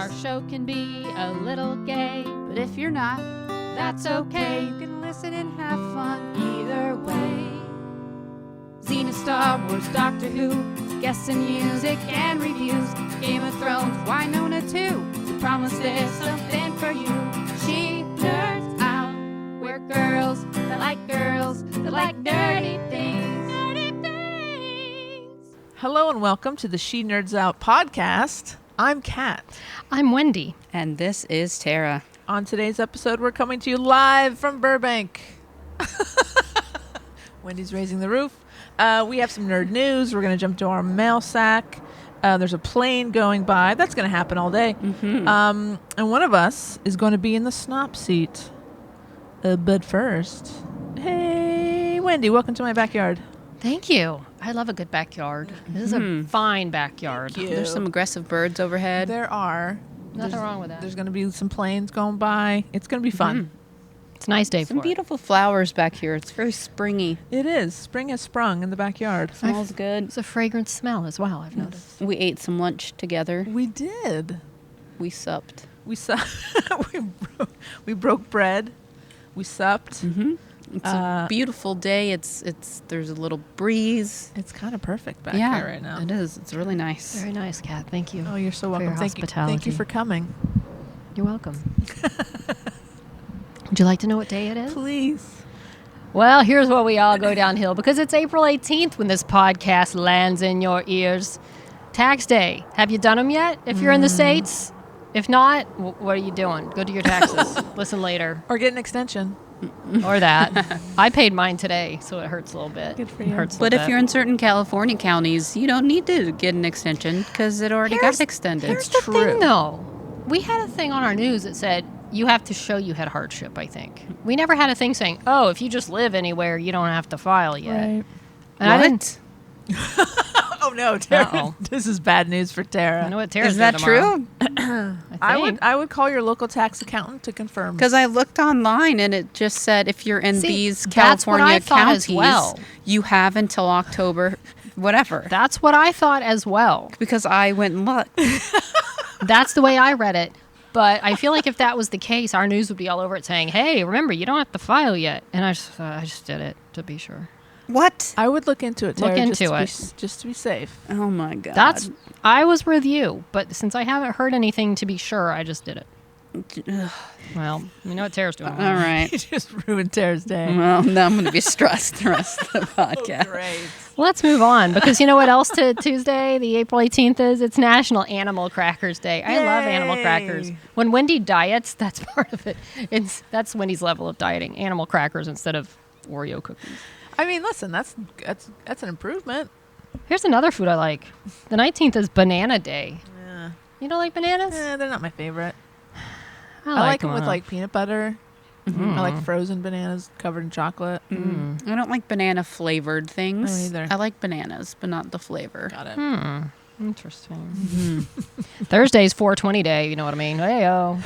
Our show can be a little gay, but if you're not, that's okay. You can listen and have fun Either way. Xena, Star Wars, Doctor Who, guests and music and reviews, Game of Thrones, Winona too. We promise there's something for you. She nerds out. We're girls that like nerdy things. Nerdy things. Hello and welcome to the She Nerds Out podcast. I'm Kat. I'm Wendy. And this is Tara. On today's episode, we're coming to you live from Burbank. Wendy's raising the roof. We have some nerd news. We're going to jump to our mail sack. There's a plane going by. That's going to happen all day. Mm-hmm. And one of us is going to be in the SNOP seat. But first, hey, Wendy, welcome to my backyard. Thank you. I love a good backyard. This is a fine backyard. Thank you. There's some aggressive birds overhead. There are. Nothing wrong with that. There's going to be some planes going by. It's going to be fun. It's a nice day Some for beautiful flowers back here. It's very springy. It is. Spring has sprung in the backyard. Smells good. It's a fragrant smell as well, I've noticed. We ate some lunch together. We did. We supped. We we broke bread. We supped. Mm-hmm. It's a beautiful day. There's a little breeze. It's kind of perfect back here right now. It is. It's really nice. Very nice, Kat. Thank you. Oh, you're so for welcome. your Thank you. hospitality. Thank you for coming. You're welcome. Would you like to know what day it is? Please. Well, here's where we all go downhill because it's April 18th when this podcast lands in your ears. Tax day. Have you done them yet? If you're in the States? If not, what are you doing? Go do your taxes. Listen later. Or get an extension. Or that. I paid mine today, so it hurts a little bit. Good for It you. hurts a But little if bit. you're in certain California counties, you don't need to get an extension because it already got extended. Here's It's the true. thing, though. We had a thing on our news that said you have to show you had hardship, I think. We never had a thing saying, oh, if you just live anywhere, you don't have to file yet. Right. And I didn't. Oh, no, Tara. Uh-oh. This is bad news for Tara. I know what Tara's Is that doing true? tomorrow. I think. I would call your local tax accountant to confirm. Because I looked online and it just said if you're in See, these that's what I California thought as counties, well. you have until October, whatever. That's what I thought as well. Because I went and looked. That's the way I read it. But I feel like if that was the case, our news would be all over it saying, hey, remember, you don't have to file yet. And I just did it to be sure. What? I would look into it, Tara. Look into just to be safe. Oh my God. I was with you, but since I haven't heard anything to be sure, I just did it. Ugh. Well, you know what Tara's doing. All right. You just ruined Tara's day. Well, now I'm going to be stressed the rest of the podcast. Great. Let's move on because you know what else Tuesday, the April 18th is? It's National Animal Crackers Day. I love animal crackers. Yay. When Wendy diets, that's part of it. That's Wendy's level of dieting. Animal crackers instead of Oreo cookies. I mean, listen, that's an improvement. Here's another food I like. The 19th is Banana Day. Yeah. You don't like bananas? They're not my favorite. I I like them with them. like peanut butter. I like frozen bananas covered in chocolate. I don't like banana flavored things. I don't either. I like bananas, but not the flavor. Got it. Interesting. Thursday's 420 Day. You know what I mean? Hey-o.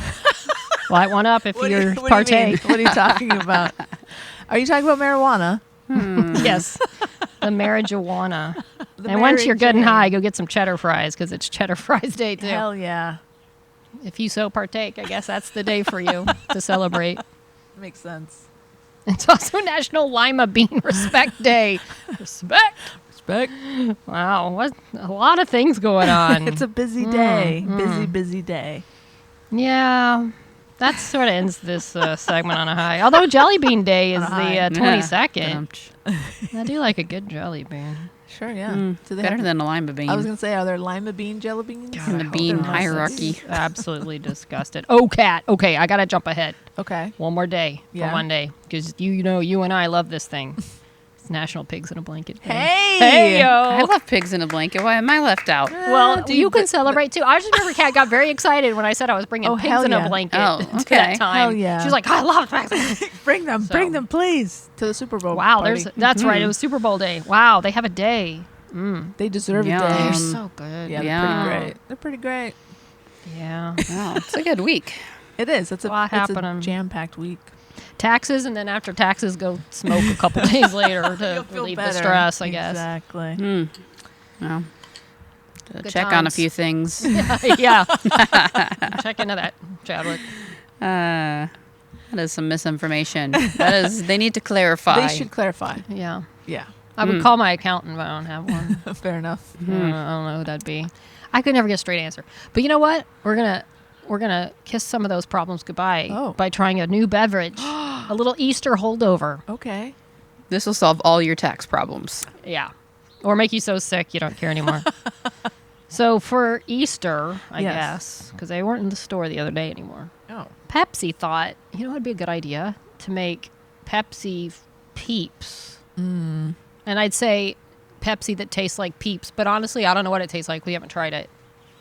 Light one up if What you're do you mean? partake. What are you talking about? Are you talking about marijuana? Yes. The marijuana. The And once Mary you're good and Jane. high, go get some cheddar fries because it's cheddar fries day too. Hell yeah. If you so partake, I guess that's the day for you to celebrate. Makes sense. It's also National Lima Bean Respect Day. Respect. Respect. Wow. What a lot of things going on. It's a busy day. Busy day. Yeah. That sort of ends this segment on a high. Although Jelly Bean Day is On a high. the 22nd. Ouch. I do like a good jelly bean. Sure, yeah. Do they Better have- than a lima bean. I was going to say, are there lima bean, jelly beans? In the bean hierarchy. Absolutely disgusted. Oh, Kat. Okay, I got to jump ahead. Okay. One more day Yeah. for Monday. Because you know, you and I love this thing. It's National Pigs in a Blanket Day. Hey! Hey, yo! I love pigs in a blanket. Why am I left out? Well, Do you can celebrate too. I just remember Kat got very excited when I said I was bringing Oh, pigs hell in yeah. a blanket Oh, to okay. that time. Hell yeah. She was like, I love pigs. Bring them, So- please, to the Super Bowl Wow, party. that's right. It was Super Bowl day. Wow, they have a day. They deserve Yum. a day. They're so good. Yeah, Yeah. They're pretty great. Yeah. Wow, it's a good week. It is. It's A lot a happening. jam-packed week. Taxes, and then after taxes, go smoke a couple days later to You'll feel relieve the better. stress, I guess. Exactly. Well, Good check on a times. few things. Yeah. Check into that, Chadwick. That is some misinformation. They need to clarify. They should clarify. Yeah. Yeah. I would call my accountant, but I don't have one. Fair enough. I don't know who that'd be. I could never get a straight answer. But you know what? We're gonna kiss some of those problems goodbye by trying a new beverage, a little Easter holdover. Okay. This will solve all your tax problems. Yeah, or make you so sick you don't care anymore. So for Easter, I guess, because they weren't in the store the other day anymore. Oh. Pepsi thought, it'd be a good idea to make Pepsi Peeps. And I'd say Pepsi that tastes like Peeps, but honestly, I don't know what it tastes like. We haven't tried it,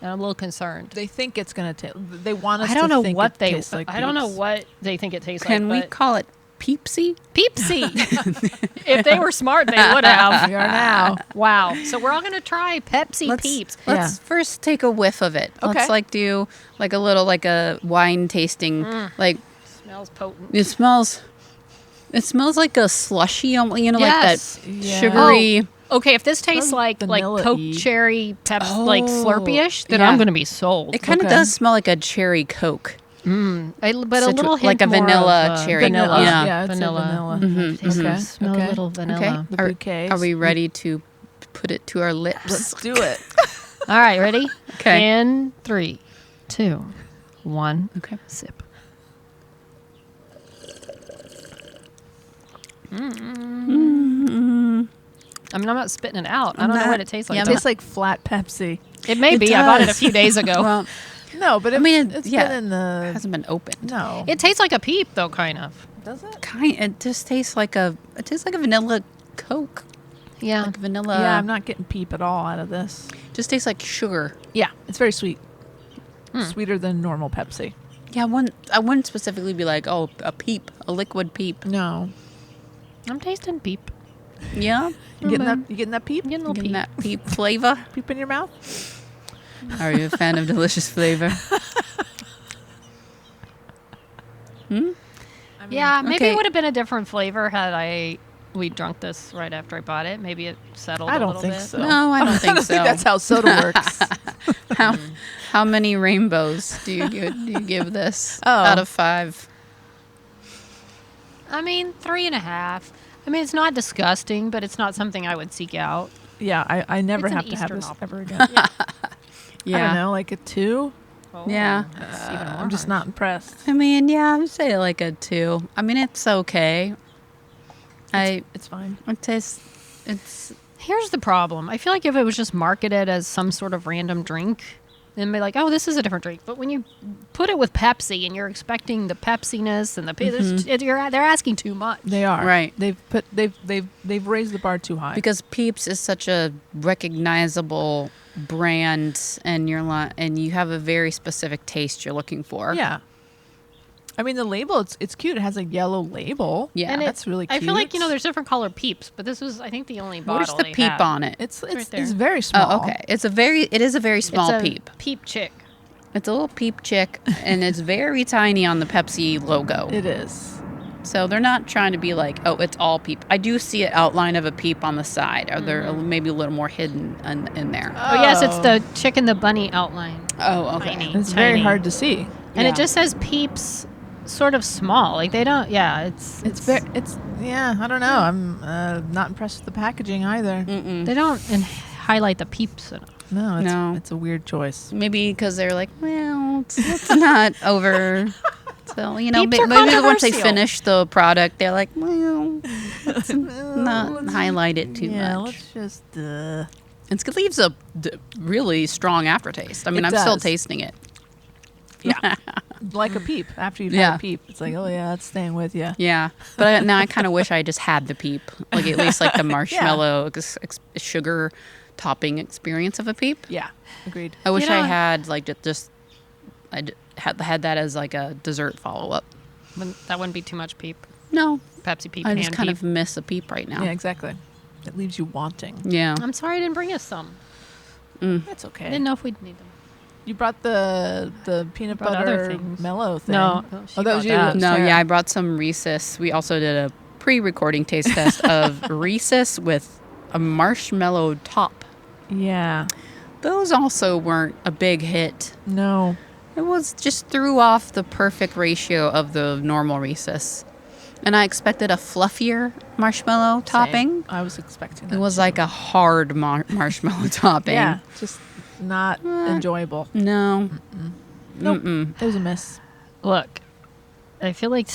and I'm a little concerned. They think it's gonna taste. They want us. I don't to know think what it they. tastes like I don't know Peeps. what they think it tastes Can we like. call it Peepsy? Peepsy? If they were smart, they would have. We are now. Wow. So we're all gonna try Pepsi Peeps. Let's first take a whiff of it. Okay. Let's do a wine tasting. Smells potent. It smells like a slushy, Yes. like that Yeah. sugary. Oh, okay. If this tastes Smells like vanilla-y. Coke cherry like Slurpee-ish, then yeah. I'm gonna be sold. It kind of Okay. does smell like a cherry Coke. But a little hint like a more vanilla of, cherry. Vanilla. Yeah. Yeah, it's Vanilla. vanilla. Okay. Smell a little vanilla. The bouquets. Are we ready to put it to our lips? Let's do it. All right, ready? Okay. In 3, 2, 1. Okay. Sip. I mean, I'm not spitting it out. I don't know what it tastes like. It tastes like flat Pepsi. It may be. I bought it a few days ago. Well, No, but it's yeah. been in the. it hasn't been opened. No. It tastes like a Peep, though, kind of. Does it? It just tastes like a vanilla Coke. Yeah. Like vanilla. Yeah, I'm not getting Peep at all out of this. Just tastes like sugar. Yeah, it's very sweet. Sweeter than normal Pepsi. Yeah, I wouldn't specifically be like, oh, a Peep, a liquid Peep. No. I'm tasting Peep. Yeah, You getting that? You getting that Peep? I'm getting a little getting Peep. that Peep flavor. Peep in your mouth? Are you a fan of delicious flavor? Yeah, maybe okay. it would have been a different flavor had we drunk this right after I bought it. Maybe it settled I a don't little think bit. so. No, I don't think so. That's how soda works. How many rainbows do you give this Oh. out of 5? I mean, 3.5. I mean, it's not disgusting, but it's not something I would seek out. Yeah, I never It's an have to have Easter this novel. ever again. I don't know, like a 2. Oh, Yeah. that's even more I'm just harsh. not impressed. I mean, yeah, I'm saying like a 2. I mean, it's okay. It's fine. It's Here's the problem. I feel like if it was just marketed as some sort of random drink, then be like, oh, this is a different drink. But when you put it with Pepsi and you're expecting the Pepsiness and they're asking too much. They are Right. They've raised the bar too high. because Peeps is such a recognizable brand, and you have a very specific taste you're looking for. Yeah. I mean, the label, it's cute. It has a yellow label. Yeah. And that's really cute. I feel like, there's different color Peeps, but this was, I think, the only bottle Where's the they peep had. on it? It's right there. it's very small. Oh, okay. It is a very small It's a peep. Peep chick. It's a little peep chick, and it's very tiny on the Pepsi logo. It is. So they're not trying to be like, oh, it's all peep. I do see an outline of a peep on the side. Are there maybe a little more hidden in there? Oh, yes, it's the chick and the bunny outline. Oh, okay. Tiny. It's very Tiny. hard to see. And Yeah. it just says Peeps sort of small. Like, they don't, Yeah, I don't know. I'm not impressed with the packaging either. they don't highlight the Peeps enough. No, No. it's a weird choice. Maybe because they're like, well, it's not over. So, Peeps are maybe once they controversial. finish the product, they're like, well, let's not highlight it too Yeah, much. let's just. It leaves a really strong aftertaste. I mean, It I'm still does. tasting it. Yeah, like a peep. After you've Yeah. had a peep, it's like, oh yeah, it's staying with you. Yeah, but now I kind of wish I just had the peep, like at least like the marshmallow sugar topping experience of a peep. Yeah, agreed. I wish know- I had like had that as like a dessert follow up. That wouldn't be too much Peep. No, Pepsi Peep I and just kind Peep. of miss a peep right now. Yeah, exactly. It leaves you wanting. Yeah. I'm sorry I didn't bring us some. That's I okay. didn't know if we'd need them. You brought the peanut brought other butter things. mellow thing. No, she that was brought you. that. No, Sarah. yeah, I brought some Reese's. We also did a pre-recording taste test of Reese's with a marshmallow top. Yeah. Those also weren't a big hit. No. It was just threw off the perfect ratio of the normal Reese's. And I expected a fluffier marshmallow topping. I was expecting that. It was like a hard marshmallow topping. Yeah, just not enjoyable. No. Nope. It was a miss. Look, I feel like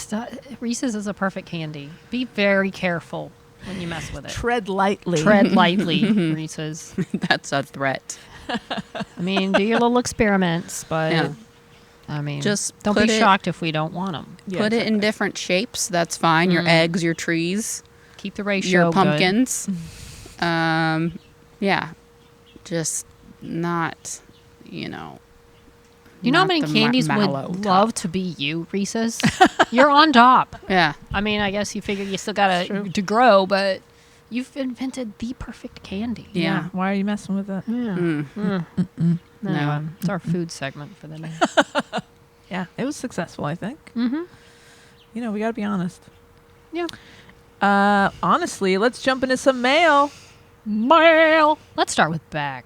Reese's is a perfect candy. Be very careful when you mess with it. Tread lightly. Tread lightly, Reese's. That's a threat. I mean, do your little experiments, but Yeah. I mean, Just don't put be it- shocked if we don't want them. Yeah, Put it in different shapes. That's fine. Your eggs, your trees, Keep the ratio your good. pumpkins. Yeah. Just not, You know how not many the candies mallow would top. love to be you, Reese's? You're on top. Yeah. I mean, I guess you figure you still got to grow, but you've invented the perfect candy. Yeah. Why are you messing with it? Yeah. No. Anyway, it's our food segment for the day. Yeah, it was successful, I think. Mm-hmm. You know, we got to be honest. Yeah. Honestly, let's jump into some mail. Mail. Let's start with Beck.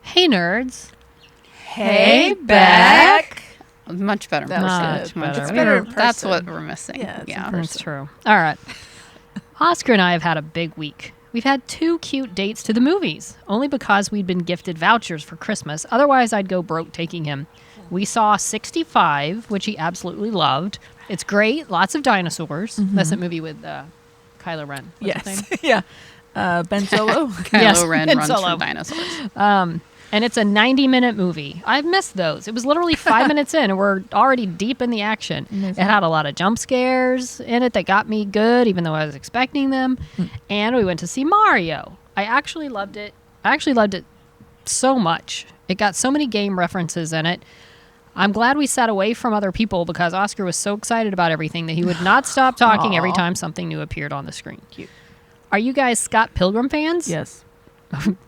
Hey, nerds. Hey, Beck. Much better. That was Much good. better. It's We better were- in person. That's what we're missing. Yeah, it's in Yeah. That's true. All right. Oscar and I have had a big week. We've had 2 cute dates to the movies, only because we'd been gifted vouchers for Christmas. Otherwise, I'd go broke taking him. We saw 65, which he absolutely loved. It's great. Lots of dinosaurs. That's that movie with Kylo Ren. What's his Yes. Yeah. Ben Solo. Kylo Yes, Ren Ben runs Solo. from dinosaurs. And it's a 90-minute movie. I've missed those. It was literally 5 minutes in, and we're already deep in the action. It had a lot of jump scares in it that got me good, even though I was expecting them. And we went to see Mario. I actually loved it. So much. It got so many game references in it. I'm glad we sat away from other people because Oscar was so excited about everything that he would not stop talking every time something new appeared on the screen. Cute. Are you guys Scott Pilgrim fans? Yes.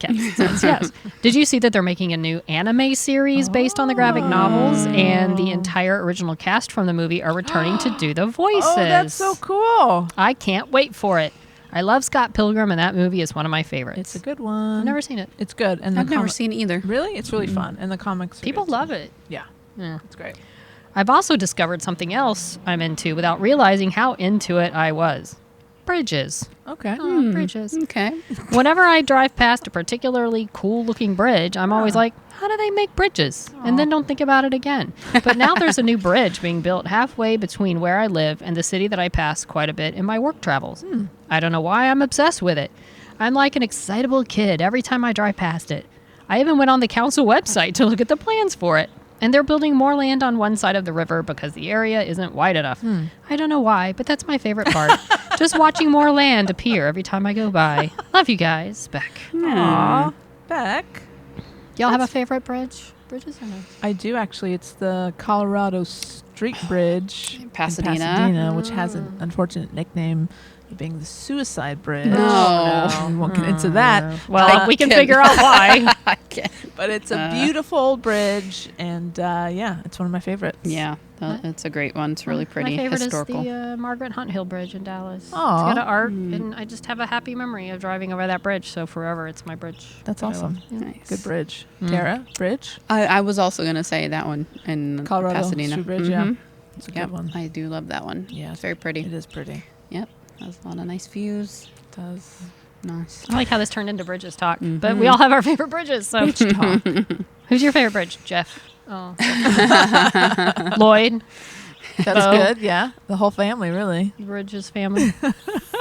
Yes, says yes. Did you see that they're making a new anime series based on the graphic novels, and the entire original cast from the movie are returning to do the voices? Oh, that's so cool. I can't wait for it. I love Scott Pilgrim, and that movie is one of my favorites. It's a good one. I've never seen it. It's good. And I've never seen it either. Really? It's really fun. And the comics are People good, love too. it. Yeah. Yeah. It's great. I've also discovered something else I'm into without realizing how into it I was. Bridges. Okay. Oh, bridges. Okay. Whenever I drive past a particularly cool-looking bridge, I'm always like, how do they make bridges? And then don't think about it again. But now there's a new bridge being built halfway between where I live and the city that I pass quite a bit in my work travels. I don't know why I'm obsessed with it. I'm like an excitable kid every time I drive past it. I even went on the council website to look at the plans for it. And they're building more land on one side of the river because the area isn't wide enough. I don't know why, but that's my favorite part. Just watching more land appear every time I go by. Love you guys. Beck. Aw. Beck. Y'all have a favorite bridge? Bridges are nice. I do actually. It's the Colorado Street Bridge in Pasadena. which has an unfortunate nickname of being the Suicide Bridge. No. We won't get into that. Well, we can figure out why. I can't. But it's a beautiful old bridge, and yeah, it's one of my favorites. Yeah, it's a great one. It's really pretty. My favorite historical. is the Margaret Hunt Hill Bridge in Dallas. Aw. It's got an art, and I just have a happy memory of driving over that bridge. So forever, it's my bridge. That's that I love. awesome. Yeah. Nice. Good bridge. Tara, bridge? I was also going to say that one in Colorado Pasadena. Street Bridge, yeah. Mhm. It's a Yep, good one. I do love that one. Yeah, It's very pretty. It is pretty. Yep. Has a lot of nice views. It does. Nice. I like how this turned into bridges talk, but we all have our favorite bridges. So, who's your favorite bridge, Jeff? Oh, Lloyd, That's Bo. good, yeah. The whole family, really. Bridges family.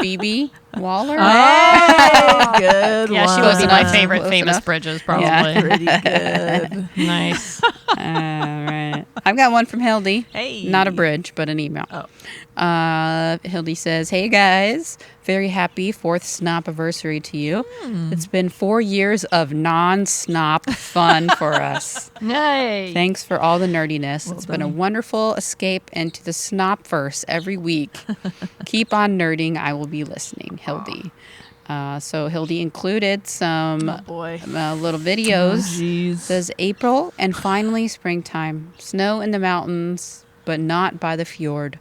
Phoebe Waller. Hey, good Yeah, she one. would be my enough. favorite Close famous enough. bridges, probably. Yeah. Pretty good. Nice. All right. I've got one from Hildy. Hey. Not a bridge, but an email. Oh. Hildy says, "Hey guys, very happy 4th SNOP anniversary to you. It's been 4 years of non-SNOP fun for us. Yay. Thanks for all the nerdiness. Well It's been a done. wonderful escape into the SNOP-verse every week. Keep on nerding. I will be listening." Hildy. So Hildy included some Oh, boy. little videos. Jeez. Says April and finally springtime. Snow in the mountains, but not by the fjord.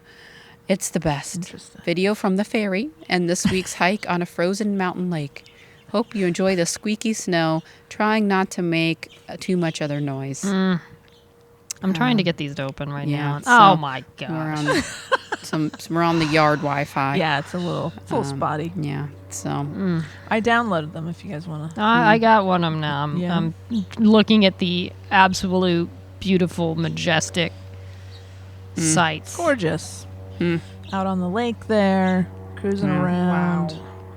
It's the best. Interesting. Video from the ferry and this week's hike on a frozen mountain lake. Hope you enjoy the squeaky snow, trying not to make too much other noise. I'm trying to get these to open right now. so Oh my We're gosh. on we're on the yard Wi-Fi. Yeah, it's a little spotty. Yeah. So I downloaded them if you guys want to. I got one of them now. Yeah. I'm looking at the absolute beautiful, majestic sights. Gorgeous. Out on the lake there, cruising around.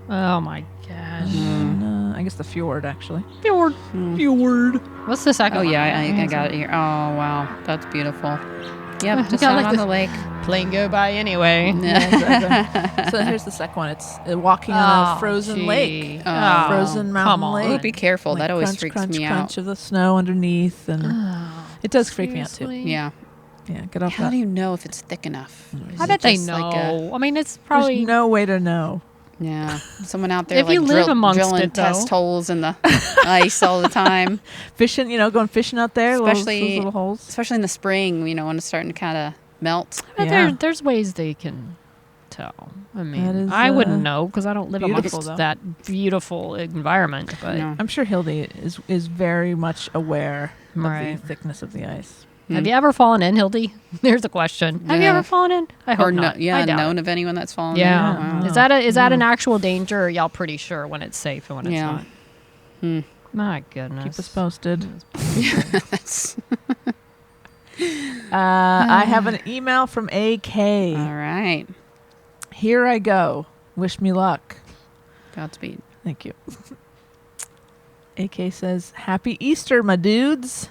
Oh my gosh. And, I guess the fjord, actually. Fjord. Fjord. What's the second oh one? yeah, I got it here. Oh wow, that's beautiful. Yep, just got out like on this- the lake. Plane go by anyway. Exactly. So here's the second one. It's walking on a frozen lake. Oh, Frozen mountain come on. lake. Oh, be careful. Like That always crunch, freaks crunch, me crunch out. of the snow underneath. And it does freak me out, too. Seriously? Yeah. Yeah, get off How that. do you know if it's thick enough? I Is bet it they just know. like a- I mean, it's probably. There's no way to know. yeah, someone out there If like you live amongst drilling it, though. test holes in the ice all the time, Fishing, going fishing out there, Especially- those little holes. especially in the spring. When it's starting to kind of melt. I bet Yeah. there's ways they can tell. I That mean, is, I wouldn't know because I don't live beautiful, amongst though. that beautiful environment. But No. I'm sure Hildy is very much aware of Right. the thickness of the ice. have you ever fallen in, Hildy? There's a question. Have you Yeah. ever fallen in? I hope Or not. yeah, I doubt known it. of anyone that's fallen. Yeah. in. Wow. Is that an actual danger, or are y'all pretty sure when it's safe and when it's Yeah. not? Hmm. My goodness. Keep us posted. That's- I have an email from AK. all right. Here I go. Wish me luck. Godspeed. Thank you. AK says, Happy Easter, my dudes.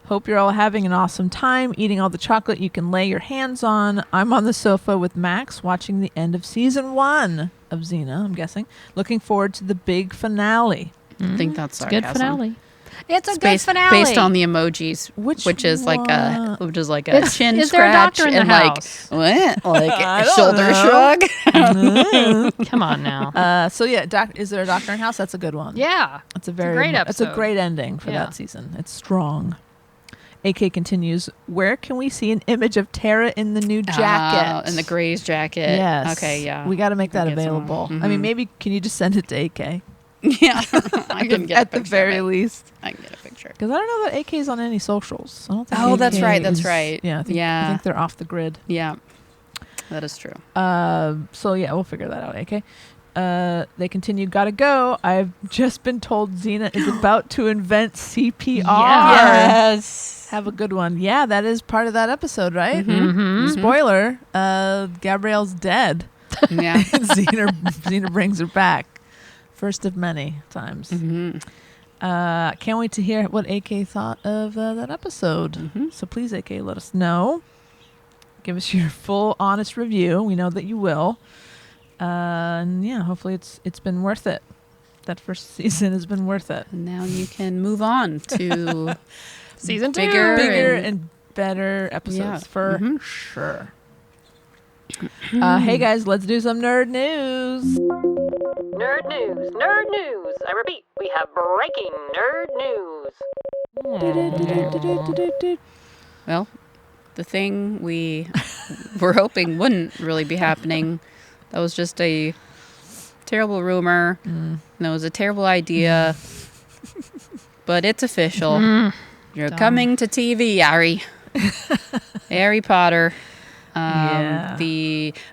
Hope you're all having an awesome time eating all the chocolate you can lay your hands on. I'm on the sofa with Max watching the end of season 1 of Xena, I'm guessing. Looking forward to the big finale. I think that's It's a good sarcasm. finale. It's a It's good finale. based on the emojis, Which is like a one? chin is there a scratch doctor in the and like house? what, like I a don't shoulder know. shrug. Come on now. So yeah, is there a doctor in house? That's a good one. Yeah. It's a great It's a episode. great ending for Yeah. that season. It's strong. AK continues, where can we see an image of Tara in the new jacket? In the Gray's jacket. Yes. Okay, yeah. We got to make that Get some. available. I mean, Mhm. maybe can you just send it to AK? Yeah. I can get a At the picture of very it. least. I can get a picture. Because I don't know that AK is on any socials. I don't think Oh, that's AK right, that's is- right. Yeah, I Yeah. think they're off the grid. Yeah. That is true. So yeah, we'll figure that out, AK. They continue, gotta go. I've just been told Xena is about to invent CPR. Yes. Have a good one. Yeah, that is part of that episode, right? Mm-hmm. Spoiler, Gabrielle's dead. Yeah. Xena brings her back. First of many times. Mm-hmm. Can't wait to hear what AK thought of that episode. Mm-hmm. So please, AK, let us know. Give us your full, honest review. We know that you will. And yeah, hopefully it's been worth it. That first season has been worth it. And now you can move on to Season 2. Bigger Bigger and- and better episodes Yeah. for Mhm. sure. Hey guys, let's do some nerd news. Nerd news. Nerd news. I repeat, we have breaking nerd news. well, the thing we were hoping wouldn't really be happening. That was just a terrible rumor. That was a terrible idea. But it's official. You're coming to TV, Harry. Harry Potter. Yeah.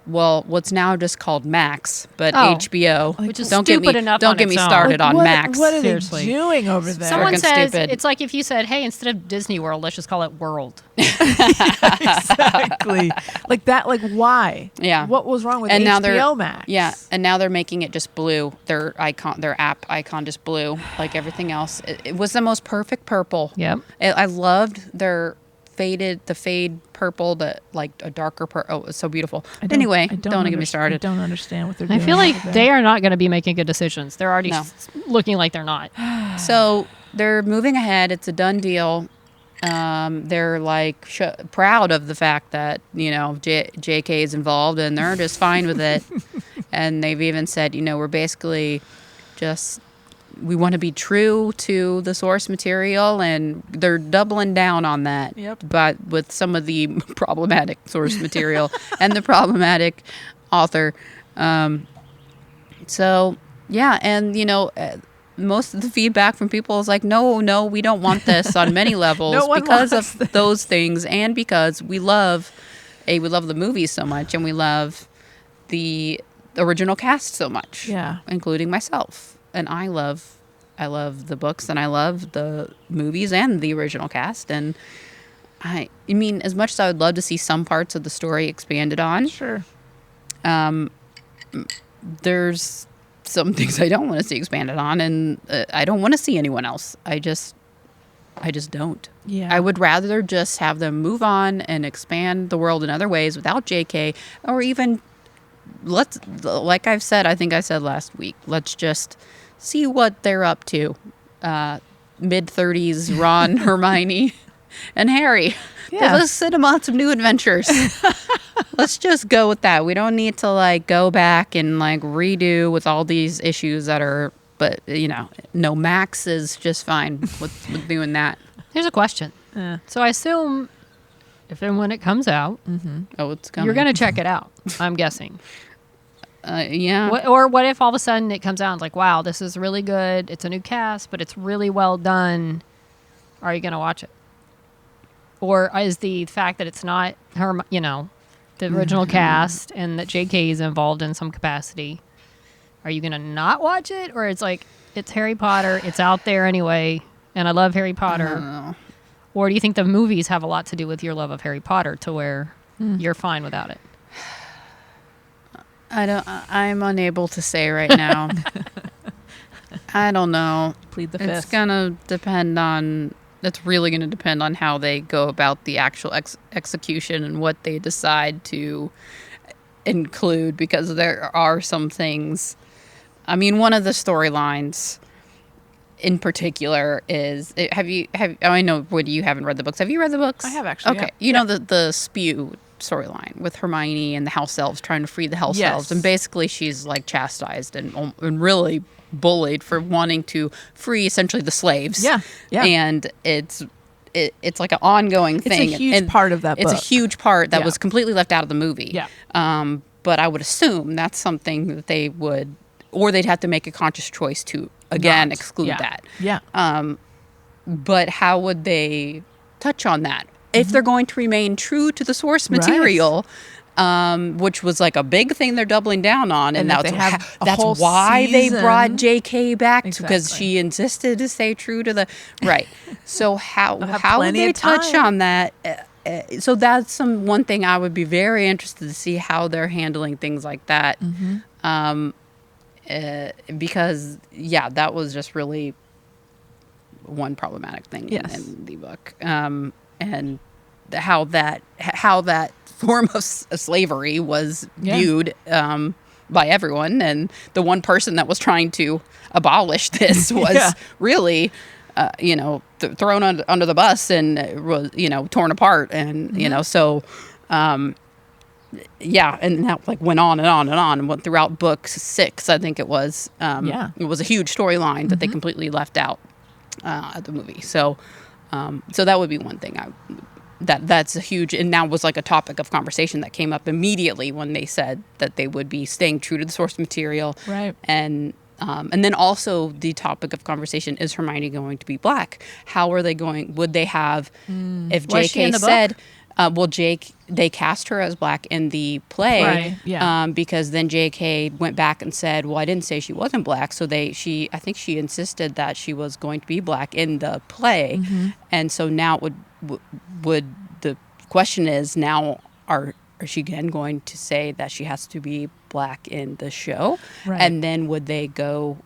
What's now just called Max, but Oh. HBO. Which is don't get stupid me, enough Don't on get me its own. started on what, Max. What are Seriously. they doing over there? Someone Frickin' says stupid. it's like if you said, "Hey, instead of Disney World, let's just call it World." Exactly. Like that. Like why? Yeah. What was wrong with And now HBO Max? Yeah, and now they're making it just blue. Their app icon just blue, like everything else. It was the most perfect purple. Yep. I loved the fade purple, like a darker purple. Oh, it was so beautiful. Anyway, don't get me started. I don't understand what they're I doing. feel like over there. they are not going to be making good decisions. They're already No. looking like they're not. So they're moving ahead. It's a done deal. They're like proud of the fact that JK is involved, and they're just fine with it. And they've even said, we're basically just we want to be true to the source material, and they're doubling down on that. Yep. But with some of the problematic source material and the problematic author. So yeah, and most of the feedback from people is like, no, we don't want this on many levels No one because wants of this. those things, and because we love the movies so much, and we love the original cast so much, Yeah. including myself. And I love the books, and I love the movies and the original cast. And I mean, as much as I would love to see some parts of the story expanded on, Sure. there's some things I don't want to see expanded on, and I don't want to see anyone else. I just don't. Yeah. I would rather just have them move on and expand the world in other ways without JK, or even like I've said, I think I said last week, let's just see what they're up to. Mid-30s Ron, Hermione, and Harry. Yeah. Let's send them on some new adventures. Let's just go with that. We don't need to like go back and like redo with all these issues that are, but no, Max is just fine with doing that. Here's a question. So I assume if and when it comes out, Oh, it's coming. you're going to check it out, I'm guessing. Yeah. What if all of a sudden it comes out and it's like, wow, this is really good. It's a new cast, but it's really well done. Are you going to watch it? Or is the fact that it's not her, the original cast and that JK is involved in some capacity, are you going to not watch it? Or it's like, it's Harry Potter, it's out there anyway, and I love Harry Potter. Or do you think the movies have a lot to do with your love of Harry Potter to where you're fine without it? I'm unable to say right now. I don't know. Plead the It's fifth. gonna depend on. It's really gonna depend on how they go about the actual execution and what they decide to include, because there are some things. I mean, one of the storylines in particular is I know, Woody, you haven't read the books. Have you read the books? I have, actually, Okay, yeah. you know the Spew storyline with Hermione and the house elves trying to free the house Yes. elves, and basically she's like chastised and really bullied for wanting to free essentially the slaves. Yeah. And it's like an ongoing thing. It's a huge and part of that It's book. a huge part that Yeah. was completely left out of the movie. Yeah. But I would assume that's something that they would, or they'd have to make a conscious choice to again exclude Yeah. that. Yeah. But how would they touch on that if they're going to remain true to the source Right. material? Which was like a big thing they're doubling down on, and that that's, they have a that's whole why they brought season. JK back, because Exactly. she insisted to stay true to the right. So how have would plenty they of touch time. on that? So that's one thing I would be very interested to see how they're handling things like that. Because that was just really one problematic thing Yes. in the book, and how that form of slavery was viewed by everyone, and the one person that was trying to abolish this was Yeah. really thrown under the bus and was torn apart, and so and that like went on and on and on and went throughout book 6, I think it was. It was a huge storyline that they completely left out at the movie. So that would be one thing that's a huge, and that was like a topic of conversation that came up immediately when they said that they would be staying true to the source material. Right. And then also the topic of conversation is Hermione going to be black? How are they going? Would they have, if Was she in JK the said, they cast her as black in the play, Right, yeah. because then JK went back and said, well, I didn't say she wasn't black. So I think she insisted that she was going to be black in the play. And so now would the question is now, are she again going to say that she has to be black in the show? Right. And then would they go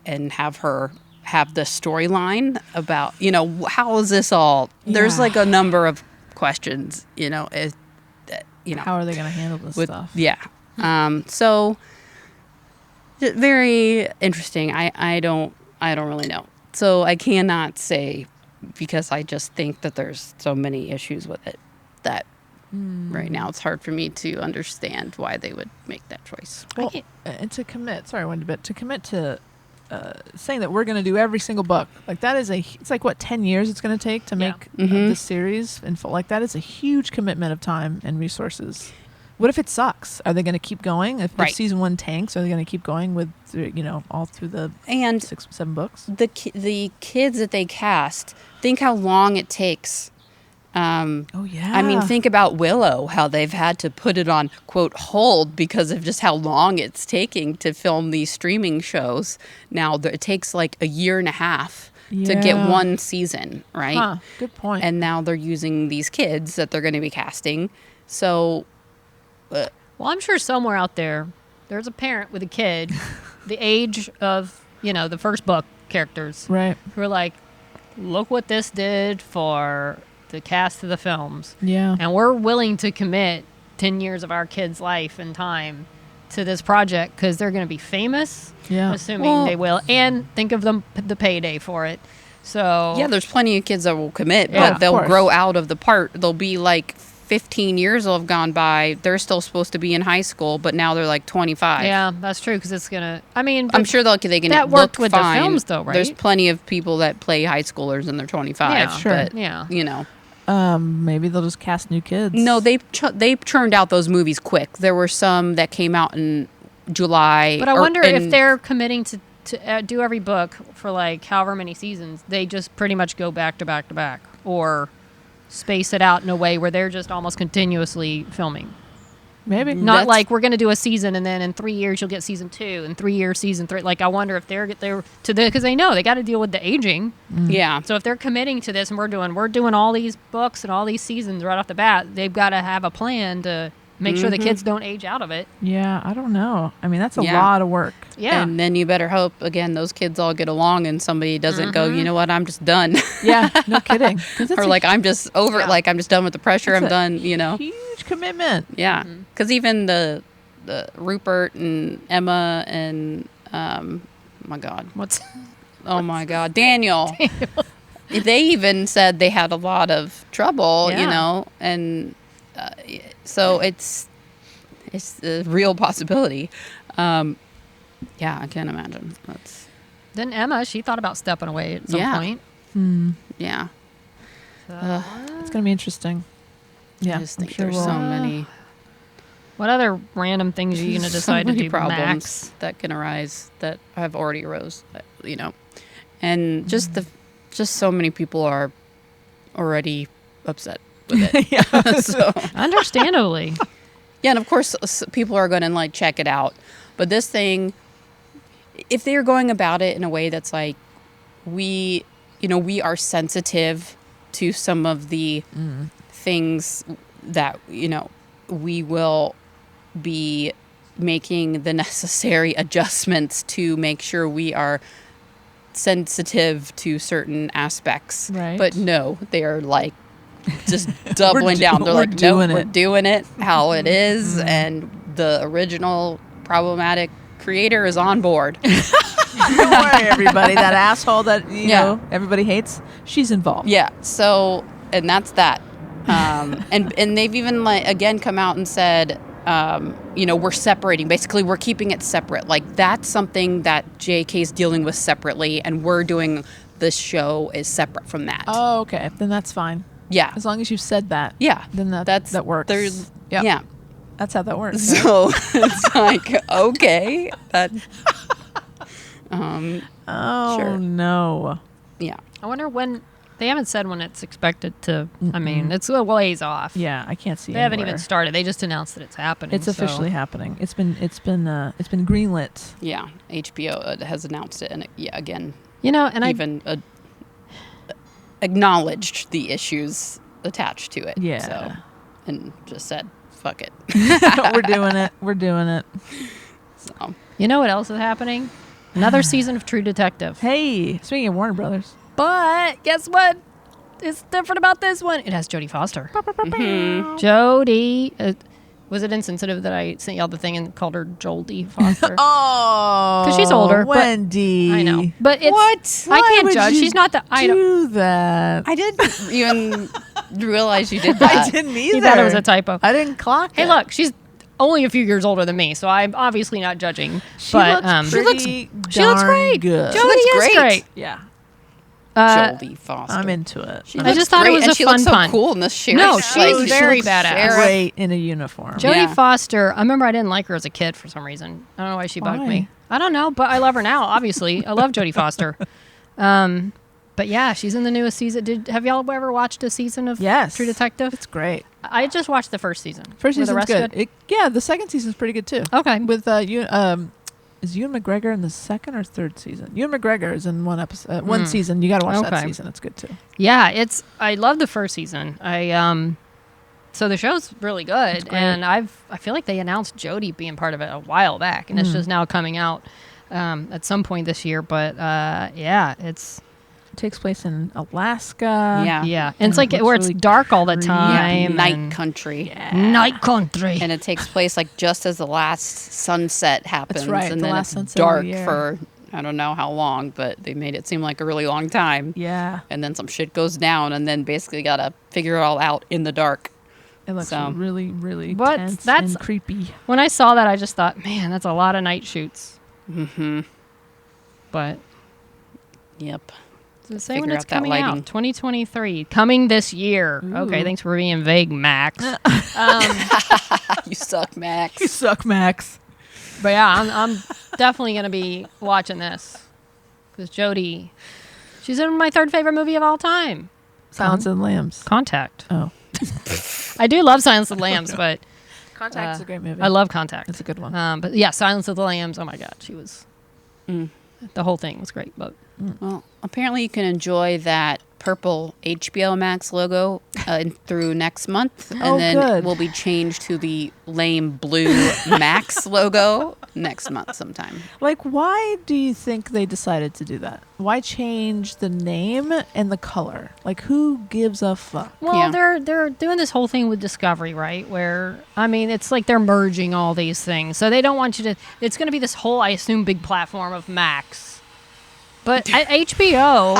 and have her have the storyline about, how is this all? There's Yeah. like a number of questions, How are they going to handle this stuff? Yeah. So very interesting. I don't really know. So I cannot say, because I just think that there's so many issues with it that right now it's hard for me to understand why they would make that choice. Well, and to commit, sorry, to commit to saying that we're going to do every single book, like that is it's like what, 10 years it's going to take to make this series in full. Like that is a huge commitment of time and resources What if it sucks? Are they going to keep going? If Right. season 1 tanks, are they going to keep going with, all through the And 6-7 books? the kids that they cast, think how long it takes. Oh, yeah. I mean, think about Willow, how they've had to put it on, quote, hold because of just how long it's taking to film these streaming shows. Now, it takes like a year and a half to get Yeah. one season, right? Huh, good point. And now they're using these kids that they're going to be casting. So, Well, I'm sure somewhere out there's a parent with a kid, the age of, the first book characters, right. who are like, look what this did for the cast of the films. Yeah. And we're willing to commit 10 years of our kids' life and time to this project because they're going to be famous, Yeah. assuming Well- they will. And think of the payday for it. So, yeah, there's plenty of kids that will commit, Yeah, but they'll of course. grow out of the part. They'll be like 15 years will have gone by. They're still supposed to be in high school, but now they're like 25. yeah, that's true because it's going to, I mean, I'm but sure they can that look worked with the fine. films though, right? There's plenty of people that play high schoolers and they're 25. Yeah, sure. But, Yeah. Maybe they'll just cast new kids. No, they churned out those movies quick. There were some that came out in July. But I or wonder in- if they're committing to do every book for like however many seasons. They just pretty much go back to back to back, or space it out in a way where they're just almost continuously filming. Maybe. Not That's- like we're going to do a season and then in 3 years you'll get season 2, in 3 years season 3. Like I wonder if they're to the because they know they got to deal with the aging. Yeah. So if they're committing to this and we're doing all these books and all these seasons right off the bat, they've got to have a plan to make sure the kids don't age out of it. Yeah, I don't know. I mean, that's a Yeah. lot of work. Yeah. And then you better hope, again, those kids all get along and somebody doesn't go, you know what, I'm just done. Yeah, no kidding. 'Cause it's or a like, I'm just over it. Like, I'm just done with the pressure. I'm That's a done, you know. huge commitment. Yeah. Because even the Rupert and Emma and, my God. Oh my God. Daniel. They even said they had a lot of trouble, you Yeah. know, and so it's a real possibility. Yeah, I can't imagine. That's Then Emma, she thought about stepping away at some Yeah. point. yeah. It's going to be interesting. Yeah, I just I'm think sure there's we'll- so many What other random things are you going to decide to many do, problems Max? that can arise that have already arose, you know, and just so many people are already upset with it. Yeah. So Understandably. yeah, and of course people are going to like check it out, but this thing, if they're going about it in a way that's like we are sensitive to some of the things that we will be making the necessary adjustments to make sure we are sensitive to certain aspects. Right. But no, they are like just doubling down. They're we're like, no, doing we're it." doing it how it is, and the original problematic creator is on board. Don't worry, everybody. That asshole that Yeah. everybody hates, she's involved. Yeah. So, and that's that. And they've even like again come out and said, we're separating. Basically, we're keeping it separate. Like that's something that JK's dealing with separately, and we're doing this show is separate from that. Oh, okay. Then that's fine. Yeah. As long as you've said that. Yeah. Then that works. There's Yep. yeah. That's how that works. right? So it's like okay, that. Oh, Sure. no. Yeah. I wonder when. They haven't said when it's expected to. I mean, it's a ways off. Yeah, I can't see They haven't anywhere. even started. They just announced that it's happening. It's officially happening. It's been greenlit. Yeah. HBO has announced it, and again, And even acknowledged the issues attached to it. Yeah. So, and just said, "Fuck it." We're doing it. We're doing it. So, you know what else is happening? Another season of True Detective. Hey, speaking of Warner Brothers. But guess what? It's different about this one. It has Jodie Foster. Jodie. Was it insensitive that I sent y'all the thing and called her Jodie Foster? Oh, 'Cause she's older, but- Wendy. I know, but it's What? I Why can't would judge. you She's not the. I don't. do that. I didn't even realize you did that. I didn't either. He thought it was a typo. I didn't clock Hey, it. look, she's only a few years older than me, so I'm obviously not judging. She but looks she looks pretty she looks darn great. good. Jodie looks is great. great. Yeah. Jodie Foster. I'm into it. She I looks just thought it great, was and a she fun looks so punt. cool in this show. No, She's she's like, very looks badass. sheriff. Great in a uniform. Jodie Yeah. Foster, I remember I didn't like her as a kid for some reason. I don't know why she bugged Why? me. I don't know, but I love her now, obviously. I love Jodie Foster. But yeah, she's in the newest season. Have y'all ever watched a season of Yes. True Detective? It's great. I just watched the first season. First Were the season's rest good. Yeah, the second season's pretty good too. Okay. With is Ewan McGregor in the second or third season? Ewan McGregor is in one episode, one season. You got to watch that Okay. season. It's good too. Yeah, I love the first season. So the show's really good, great. and I feel like they announced Jodie being part of it a while back, and it's just now coming out at some point this year. But yeah, it takes place in Alaska. yeah, and it's like looks where it's really dark all the creepy. time. Night and- country. Night country. And it takes place like just as the last sunset happens. right, And the then last it's sunset of the dark year. for I don't know how long, but they made it seem like a really long time. Yeah, And then some shit goes down, and then basically got to figure it all out in the dark. it looks So- really, really But tense that's- and creepy. When I saw that, I just thought, man, that's a lot of night shoots. Mm-hmm. But Yep. to say when Figure it's out that coming lighting. out, 2023, coming this year. Okay, thanks for being vague, Max. You suck, Max. You suck, Max. But yeah, I'm definitely gonna be watching this because Jodie, she's in my third favorite movie of all time, Silence of the Lambs. Contact. Oh, I do love Silence of the Lambs, but Contact's a great movie. I love Contact. It's a good one. But yeah, Silence of the Lambs. Oh my God, she was. The whole thing was great, but Well, apparently you can enjoy that purple HBO Max logo through next month, and Oh, then good. it will be changed to the lame blue Max logo next month sometime. Like, why do you think they decided to do that? Why change the name and the color? Like, who gives a fuck? well, Yeah. they're doing this whole thing with Discovery, right? Where I mean, it's like they're merging all these things, so they don't want you to. It's going to be this whole, I assume, big platform of Max, but HBO.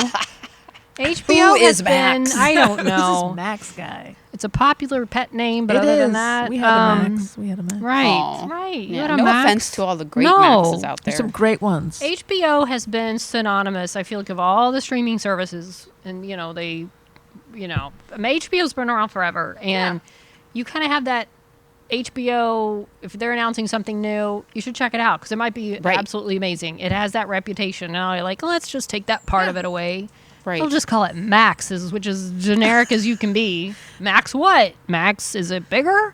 HBO Who has is Max? been, I don't Who's know. this Max guy? It's a popular pet name, but It other is. than that, We had a Max. We had a Max. Right, Aw. right. You Yeah, had a no Max. offense to all the great No. Maxes out there. There's some great ones. HBO has been synonymous, I feel like, of all the streaming services, and HBO's been around forever, and you kind of have that HBO. If they're announcing something new, you should check it out because it might be Right. absolutely amazing. It has that reputation. Now you're like, let's just take that part of it away. Right. They'll just call it Max, which is generic as you can be. Max what? Max, is it bigger?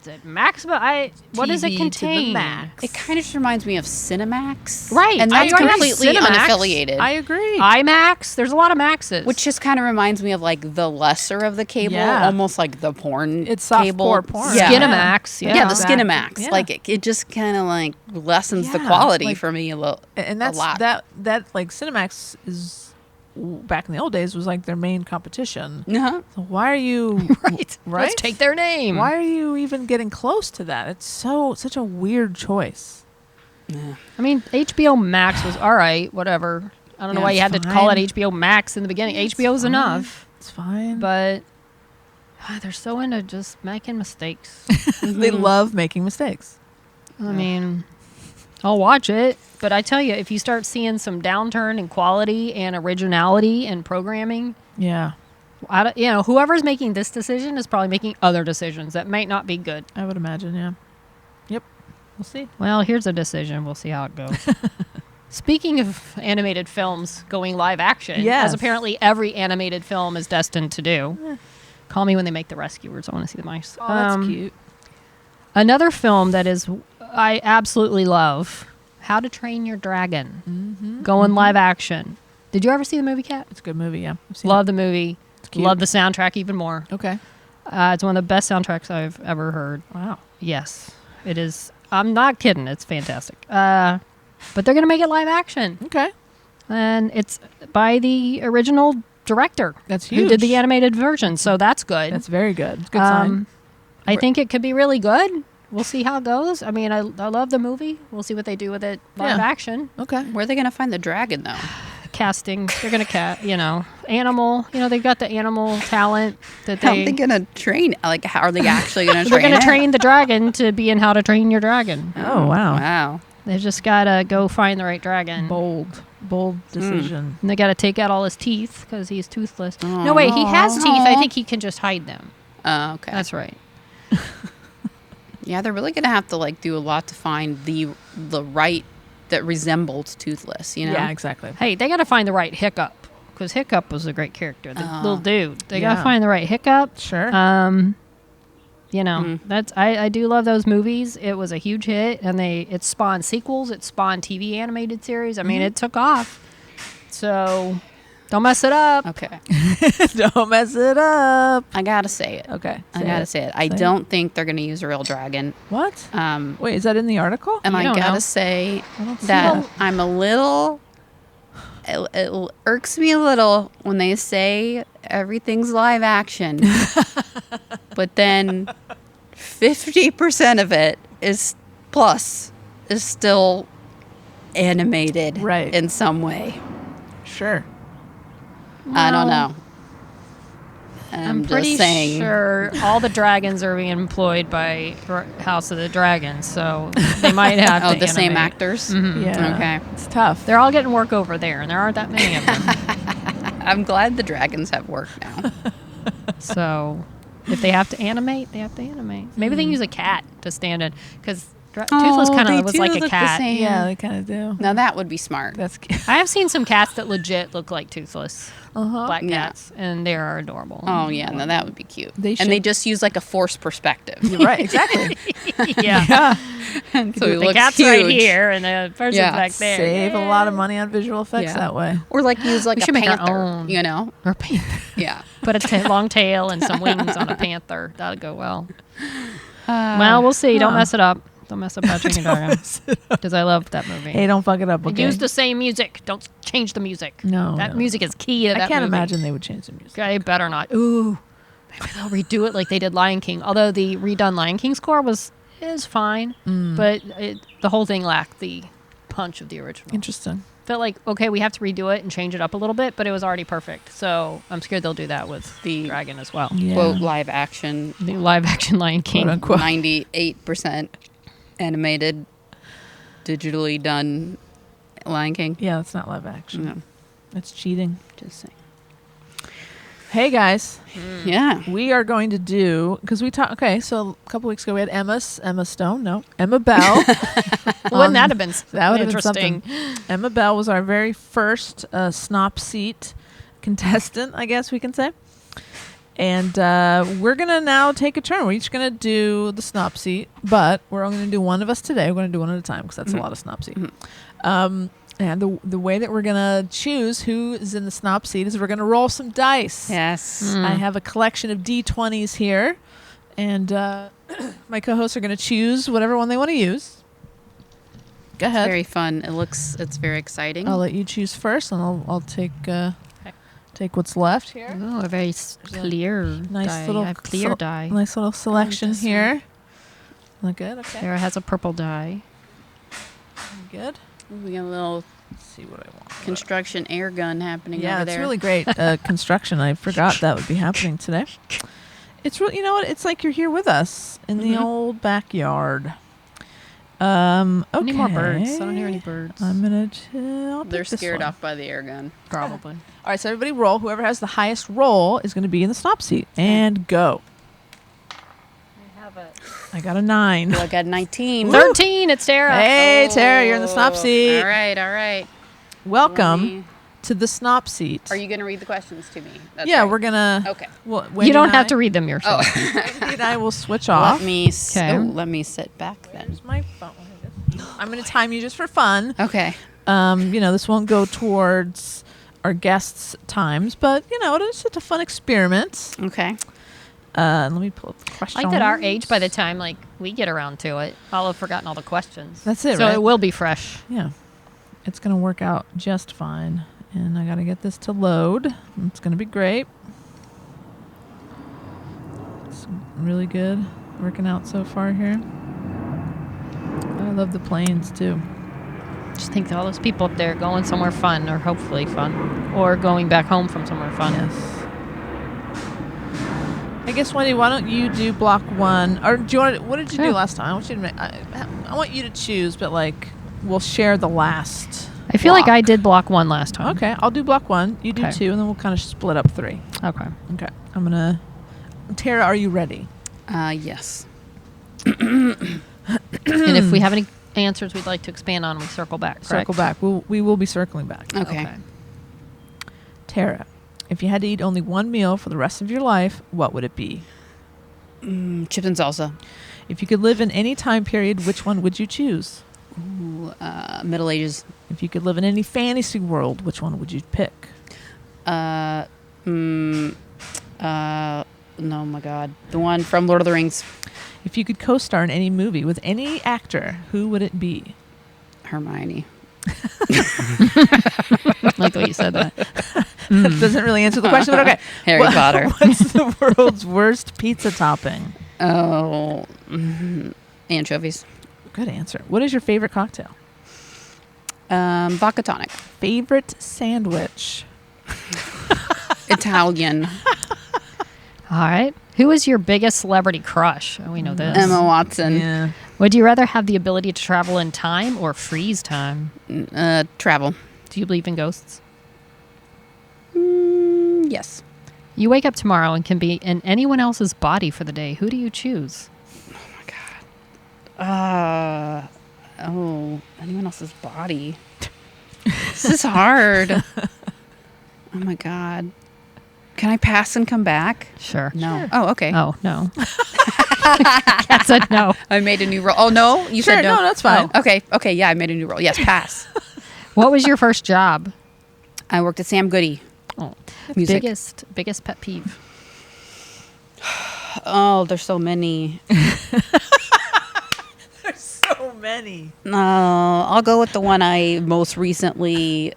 Is it Max? But what does it TV to the contain? max. It kind of just reminds me of Cinemax. Right. And that's I agree. completely Cinemax. unaffiliated. I agree. IMAX. There's a lot of Maxes. Which just kind of reminds me of like the lesser of the cable, Yeah. almost like the porn It's cable. softcore porn. Yeah. Skinamax. Yeah. Yeah, the Exactly. Skinamax. Yeah. Like it just kind of like lessens the Yeah, quality like- for me a little. And that's a lot. that like Cinemax is back in the old days was like their main competition. Uh-huh. So why are you Right. right? Let's take their name. Why are you even getting close to that? It's such a weird choice. I mean, HBO Max was all right, whatever. I don't know Yeah, why you had it's to call it fine. HBO Max in the beginning. HBO's fine. enough, It's fine. but they're so into just making mistakes. they love making mistakes. I mean, I'll watch it, but I tell you, if you start seeing some downturn in quality and originality and programming, Yeah, whoever's making this decision is probably making other decisions that might not be good. I would imagine. Yeah. Yep. We'll see. Well, here's a decision. We'll see how it goes. Speaking of animated films going live action, Yes. as apparently every animated film is destined to do. Call Me When They Make the Rescuers. I want to see the mice. Oh, that's cute. Another film that I absolutely love, How to Train Your Dragon, going live action. Did you ever see the movie, Kat? It's a good movie. Yeah. I've seen Love it. the movie. cute. Love the soundtrack even more. Okay. It's one of the best soundtracks I've ever heard. Wow. Yes, it is. I'm not kidding. It's fantastic. But they're going to make it live action. Okay. And it's by the original director. That's Who did the huge. animated version. So that's good. That's very good. It's a good sign. I think it could be really good. We'll see how it goes. I mean, I love the movie. We'll see what they do with it live Yeah. action. Okay. Where are they going to find the dragon though? Casting. They're going to animal. They've got the animal talent that How are they going to train? Like, how are they actually going to train? They're going to it? train the dragon to be in How to Train Your Dragon. Oh wow. Wow. They just gotta go find the right dragon. Bold decision. And they gotta take out all his teeth because he's toothless. No, wait, he has teeth. I think he can just hide them. Oh, okay. That's right. Yeah, they're really gonna have to like do a lot to find the right that resembles Toothless. You know? Yeah, exactly. Hey, they gotta find the right Hiccup because Hiccup was a great character. The little dude. They Yeah. gotta find the right Hiccup. Sure. You know, that's I do love those movies. It was a huge hit, and it spawned sequels. It spawned TV animated series. I mean, it took off. So, don't mess it up. Okay. Don't mess it up. I gotta say it. Okay. I gotta say it. I don't think they're gonna use a real dragon. What? Um, Wait, is that in the article? and You I don't gotta know. say don't see that that. I'm a little. It irks me a little when they say everything's live action, but then 50% of it is still animated Right. in some way. Sure. I don't know. I'm just pretty saying. sure all the dragons are being employed by House of the Dragons, so they might have Oh, to the same animate. actors. Yeah. Okay. It's tough. They're all getting work over there, and there aren't that many of them. I'm glad the dragons have work now. So if they have to animate, they have to animate. Maybe they use a cat to stand in, because Toothless kind they of was do like a look the cat. same. Yeah, they kind of do. Now that would be smart. That's cute. I have seen some cats that legit look like Toothless, black Yeah. cats, and they are adorable. Oh yeah, no, that would be cute. They and they should- just use like a forced perspective. You're right, exactly. Yeah. And so it The looks cat's huge. right here, and the person's Yeah. back there. Save a lot of money on visual effects Yeah. that way. Or like use like We a should make our panther. own. You know? Or panther. Yeah. Put a long tail and some wings on a panther. That'd go well. Well, we'll see. Don't mess it up. Don't mess up Patrick and Dragon. Because I love that movie. Hey, don't fuck it up, And okay? use the same music. Don't change the music. No, That no. music is key to that I can't movie. imagine they would change the music. They better not. Ooh. Maybe they'll redo it like they did Lion King. Although the redone Lion King score is fine. But the whole thing lacked the punch of the original. Interesting. Felt like, okay, we have to redo it and change it up a little bit, but it was already perfect. So I'm scared they'll do that with The- Dragon as well. Yeah. Quote live action, The live action Lion King. Quote, unquote. 98% animated, digitally done Lion King. Yeah, it's not live action. No, It's cheating. just saying. Hey, guys. Yeah. We are going to do, because we talked, okay, so a couple weeks ago we had Emma Stone, no, Emma Bell. Wouldn't that have been That would have been interesting? something. Emma Bell was our very first SNOP Seat contestant, I guess we can say. And we're going to now take a turn. We're each going to do the SNOP Seat, but we're only going to do one of us today. We're going to do one at a time because that's a lot of SNOP Seat. And the way that we're going to choose who is in the SNOP Seat is we're going to roll some dice. Yes. I have a collection of D20s here, and my co-hosts are going to choose whatever one they want to use. Go ahead. Very fun. It's very exciting. I'll let you choose first, and I'll take what's left here. Oh, a very clear Nice die. little I have clear die. Nice little selection this here. Look good. Okay. Sarah has a purple die. Good. We got a little Let's see what I want. construction air gun happening Yeah, over it's there. really great construction. I forgot that would be happening today. It's really, you know what? It's like you're here with us in the old backyard. Okay. I need more birds. I don't hear any birds. I'm gonna. I'll They're pick this scared one. off by the air gun. Probably. All right, so everybody roll. Whoever has the highest roll is going to be in the SNOP Seat. And go. I got a 9. Well, I got 19. 13. It's Sarah. Hey, Tara, you're in the SNOP Seat. All right. Welcome to the SNOP Seat. Are you going to read the questions to me? That's Yeah, right. wegoing to. Okay. Well, You don't have to read them yourself. Wendy and I will switch off. Let me sit back then. Here's my phone. I'm going to time you just for fun. Okay. This won't go towards our guests' times, but, it's just a fun experiment. Okay. Let me pull up the question. Like that our age, by the time we get around to it, I'll have forgotten all the questions. That's it, So right? it will be fresh. Yeah. It's going to work out just fine. And I got to get this to load. It's going to be great. It's really good. Working out so far here. I love the planes, too. Just think of all those people up there going somewhere fun, or hopefully fun, or going back home from somewhere fun. Yes. I guess, Wendy, why don't you do block 1? Or do you want to, what did you do last time? I want you to I want you to choose, but we'll share the last. I feel like block. I did block 1 last time. Okay, I'll do block 1. You do Okay. 2, and then we'll kind of split up 3. Okay. Okay, I'm gonna. Tara, are you ready? Yes. And if we have any answers we'd like to expand on, we circle back. Correct? Circle back. We will be circling back. Okay. Tara, if you had to eat only one meal for the rest of your life, what would it be? Chips and salsa. If you could live in any time period, which one would you choose? Ooh, Middle Ages. If you could live in any fantasy world, which one would you pick? No, my God. The one from Lord of the Rings. If you could co-star in any movie with any actor, who would it be? Hermione. Like the way you said that. That doesn't really answer the question, but okay. Harry Potter. What's the world's worst pizza topping? Oh, anchovies. Good answer. What is your favorite cocktail? Vodka tonic. Favorite sandwich? Italian. All right. Who is your biggest celebrity crush? Oh, we know this. Emma Watson. Yeah. Would you rather have the ability to travel in time or freeze time? Travel. Do you believe in ghosts? Yes. You wake up tomorrow and can be in anyone else's body for the day. Who do you choose? Anyone else's body. This is hard. Oh my God. Can I pass and come back? Sure. No. Sure. Oh, okay. Oh, no. Kat said no. I made a new roll. Oh, no? You Sure, said no. no, that's fine. Oh, okay. Okay. Yeah, I made a new roll. Yes, pass. What was your first job? I worked at Sam Goody. Oh, Music. biggest pet peeve. Oh, there's so many. There's so many. I'll go with the one I most recently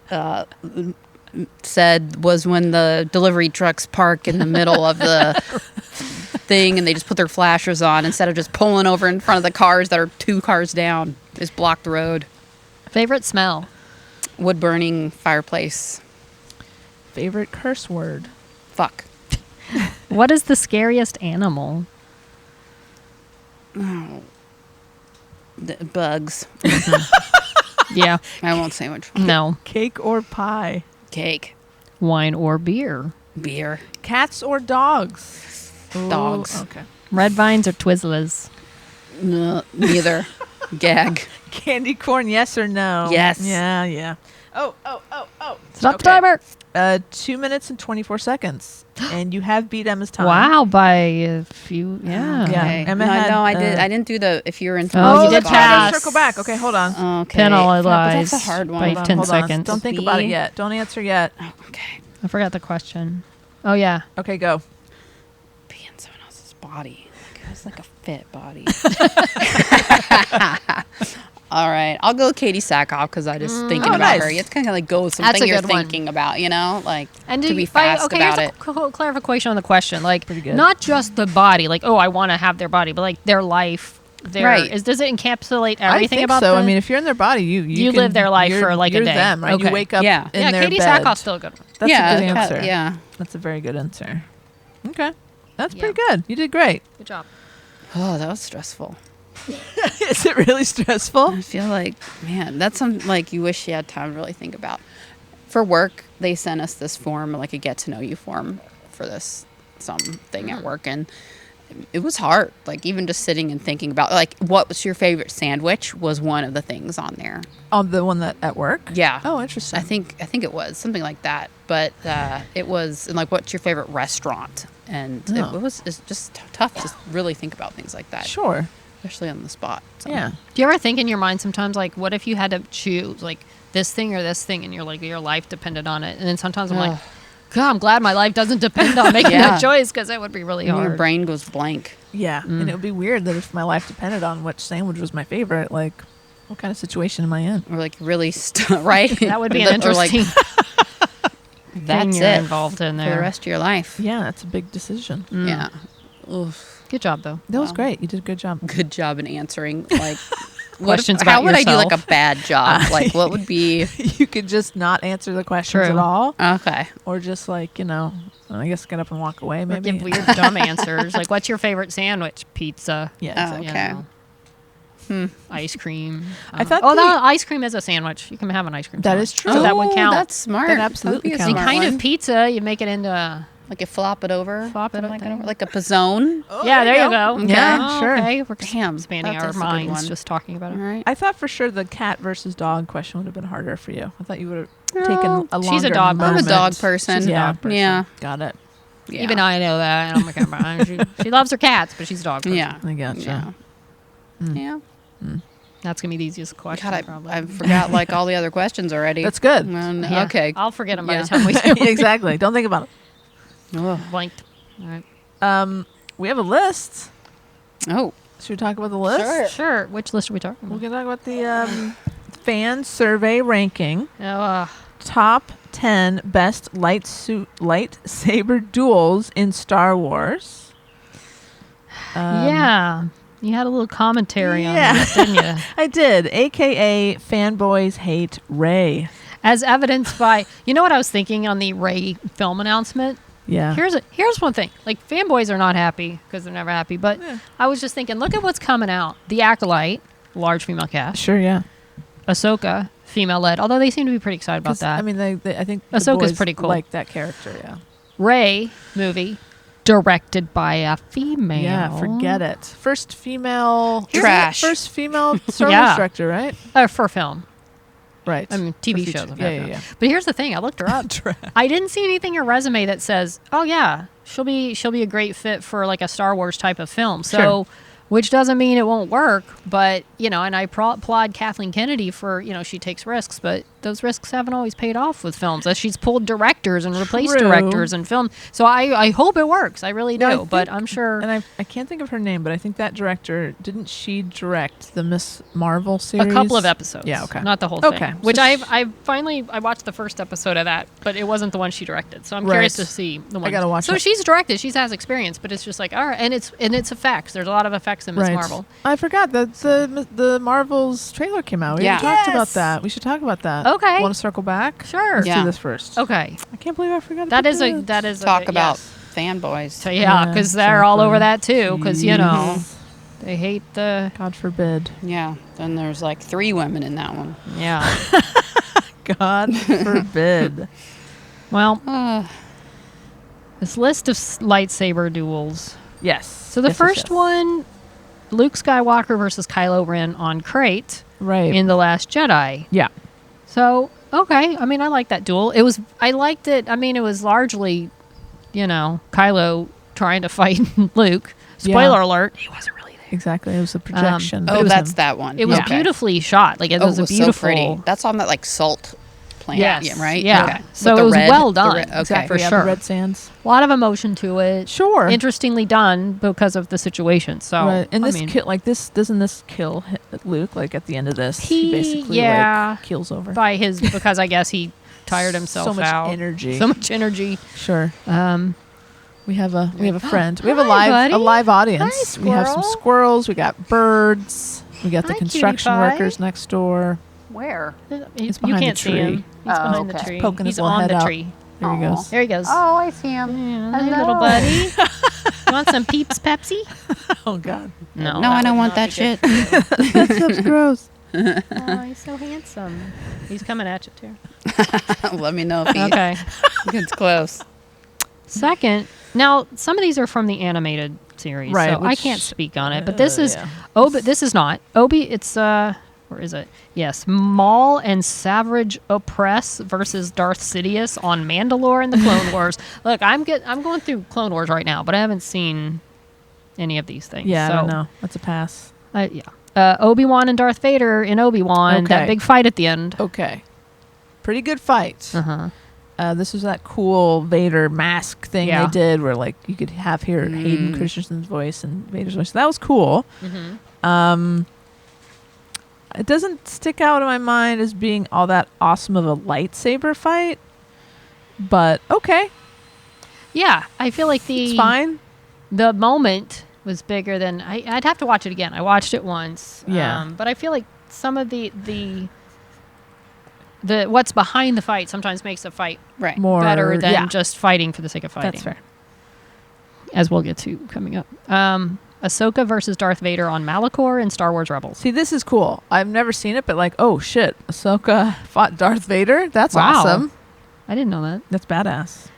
said was when the delivery trucks park in the middle of the thing and they just put their flashers on instead of just pulling over in front of the cars that are 2 cars down. Just block the road. Favorite smell? Wood burning fireplace. Favorite curse word? Fuck. What is the scariest animal? Oh. Bugs. Yeah. I won't say which one. No. Cake or pie? Cake. Wine or beer? Beer. Cats or dogs? Dogs. Ooh, okay. Red vines or Twizzlers? No, neither. Gag. Candy corn, yes or no? Yes. Yeah. Oh. Stop the timer. 2 minutes and 24 seconds. And you have beat Emma's time. Wow, by a few. Yeah. Yeah. Okay. Emma no, had, no, I did. I didn't do the. If you're in. Oh, you did let's try to pass. circle back. Okay, hold on. Okay. Penalized That's a hard one. by Hold on, 10 hold on. seconds. Don't think about it B. yet. Don't answer yet. Oh, okay. I forgot the question. Oh, yeah. Okay, go. Be in someone else's body. Like, it was like a fit body. All right. I'll go Katie Sackhoff because I just thinking Oh, about nice. her. It's kind of like go with That's a something you're good one. thinking about, you know, like And to be fast about it. Here's a clarification on the question. Like, Pretty good. not just the body. Like, oh, I want to have their body, but like their life. Their, Right. Does it encapsulate I everything think about so. the, I mean, if you're in their body, you You can- live their life you're- for, like, a you're day. them, right? Okay. You wake up Yeah. in yeah, their Katie bed. Sackhoff's still a good one. That's yeah, a good answer. Yeah. That's a very good answer. Okay. That's Yeah. pretty good. You did great. Good job. Oh, that was stressful. Is it really stressful? I feel like, man, that's something like you wish you had time to really think about. For work, they sent us this form, like a get to know you form for this something at work. And it was hard. Like even just sitting and thinking about like, what was your favorite sandwich was one of the things on there. The one that at work? Yeah. Oh, interesting. I think it was something like that. But it was and like, what's your favorite restaurant? And it's just tough to really think about things like that, Sure. especially on the spot. So. Yeah. Do you ever think in your mind sometimes, like, what if you had to choose, like, this thing or this thing, and you're like, your life depended on it? And then sometimes I'm like, God, I'm glad my life doesn't depend on making Yeah. that choice because it would be really And hard. your brain goes blank. Yeah. And it would be weird that if my life depended on which sandwich was my favorite, like, what kind of situation am I in? Or like really right. That would be an Or, like, interesting that's thing you're it involved in for there. the rest of your life. Yeah, that's a big decision. Yeah. Oof. Good job, though. That was Wow. great. You did a good job. Good job in answering like Questions how about would I do like yourself. a bad job? Like what would be You could just not answer the questions True. at all, okay? or just like, I guess get up and walk away. Or Maybe. give weird, dumb answers. Like, what's your favorite sandwich? Pizza. Yeah. Oh, Exactly. okay. You know. Ice cream. I thought Oh, the- no, ice cream is a sandwich. You can have an ice cream That sandwich. is true. So that would count. That's smart. That absolutely That'd be a counts. smart kind one. of pizza. You make it into. Like you flop it over. Flop it like, over. like a pizzone. Oh, Yeah, there you go. Yeah, Oh, sure. Okay, we're Damn, expanding that's our a good minds one. just talking about All it. right. I thought for sure the cat versus dog question would have been harder for you. I thought you would have taken a longer She's a dog moment. I'm a dog person. She's a Yeah. dog person. Yeah. Got it. Yeah. Even I know that. And I'm like, she loves her cats, but she's a dog person. Yeah. I gotcha. Yeah. Yeah. That's going to be the easiest question, God, probably. I forgot like all the other questions already. That's good. Yeah. Okay. I'll forget them by Yeah. the time we do it. Exactly. Don't think about it. Ugh. Blanked. All right. We have a list. Oh. Should we talk about the list? Sure. Which list are we talking We're about? going to talk about the fan survey ranking. Oh, Top 10 best lightsaber duels in Star Wars. yeah. You had a little commentary on Yeah. this, didn't you? I did. AKA fanboys hate Rey. As evidenced by, you know what I was thinking on the Ray film announcement? Yeah. Here's one thing. Like, fanboys are not happy because they're never happy. But Yeah. I was just thinking, look at what's coming out. The Acolyte, large female cast. Sure, yeah. Ahsoka, female led. Although they seem to be pretty excited about 'Cause, that. I mean, I think the Ahsoka's boys pretty cool. like that character, yeah. Ray movie, directed by a female. Yeah, forget it. First female... Trash. First female Star Yeah. Wars director, right? For film. Right. I mean, For TV feature. shows. Yeah. But here's the thing. I looked her up. I didn't see anything in her resume that says, "Oh yeah, she'll be a great fit for like a Star Wars type of film." So, Sure. which doesn't mean it won't work, but and I applaud Kathleen Kennedy for she takes risks, but those risks haven't always paid off with films. As she's pulled directors and replaced True. directors in film. So I hope it works. I really do. No, I think- but I'm sure. And I can't think of her name, but I think that director, didn't she direct the Miss Marvel series? A couple of episodes. Yeah, okay. Not the whole Okay. thing. Which So I watched the first episode of that, but it wasn't the one she directed. So I'm curious Right. to see the one. gotta watch So it. she's directed, she has experience, but it's just like, all right, and it's effects. There's a lot of effects in Miss Right. Marvel. I forgot that the Marvel's trailer came out. We haven't Yeah. talked about Yes. that. We should talk about that. Okay. Want to circle back? Sure. Let's Yeah. do this first. Okay. I can't believe I forgot That about is that. that is Talk a, about yes. fanboys. So yeah, Yeah, because they're all over exactly. that too. Because they hate the God forbid. Yeah. Then there's like 3 women in that one. yeah. God forbid. Well, Uh, this list of lightsaber duels. Yes. So the first one, Luke Skywalker versus Kylo Ren on Crate Right. in The Last Jedi. yeah. So, okay. I mean, I like that duel. I liked it. I mean, it was largely, Kylo trying to fight Luke. Spoiler Yeah. alert, he wasn't really there. Exactly. It was a projection. but oh, it was that's him. that one. It was Okay. beautifully shot. Like, it Oh, was it a was beautiful. so pretty. That's on that like salt plant. Yes. Yeah, right? Yeah. Okay. So With it the was red- well the done. red- okay. Exactly. for yeah, sure. The red sands. A lot of emotion to it. Sure. Interestingly done because of the situation. So, Right. And I this mean, doesn't this kill Luke? Like at the end of this, He- basically yeah. like keels over. because I guess he tired himself So much out. energy. So much energy. Sure. We have a friend. We have Hi, a buddy. live audience. Hi, We have some squirrel. squirrels. We got birds. We got the Hi, cutie construction pie. workers next door. Where? He's You behind can't the see tree. him. He's Oh, behind the okay. tree. Poking his He's little on head the out. tree. There he Aw. goes. There he goes. Oh, I see him. Yeah, hey, Hello. little buddy. You want some Peeps Pepsi? Oh God. No, No, I would don't want not that be shit. good. That's gross. Oh, he's so handsome. He's coming at you too. Let me know if he Okay. gets close. Second, now some of these are from the animated series, Right, so I which- can't speak on it. But this is yeah. Obi. This is not Obi. It's where is it? Yes, Maul and Savage Opress versus Darth Sidious on Mandalore and the Clone Wars. Look, I'm going through Clone Wars right now, but I haven't seen any of these things. Yeah, so, I don't know. That's a pass. Yeah. Obi-Wan and Darth Vader in Obi-Wan. That Okay. big fight at the end. Okay. Pretty good fight. Uh-huh. This was that cool Vader mask thing Yeah. they did where like you could have here Hayden Christensen's voice and Vader's voice. So that was cool. Mm-hmm. It doesn't stick out in my mind as being all that awesome of a lightsaber fight, but okay, Yeah, I feel like it's fine. the moment was bigger than I'd have to watch it again. I watched it once. Yeah. But I feel like some of the what's behind the fight sometimes makes the fight Right. More better than yeah, just fighting for the sake of fighting. that's fair. As we'll get to coming up. Ahsoka versus Darth Vader on Malachor in Star Wars Rebels. See, this is cool. I've never seen it, but like, oh shit, Ahsoka fought Darth Vader. That's Wow. awesome. I didn't know that. That's badass.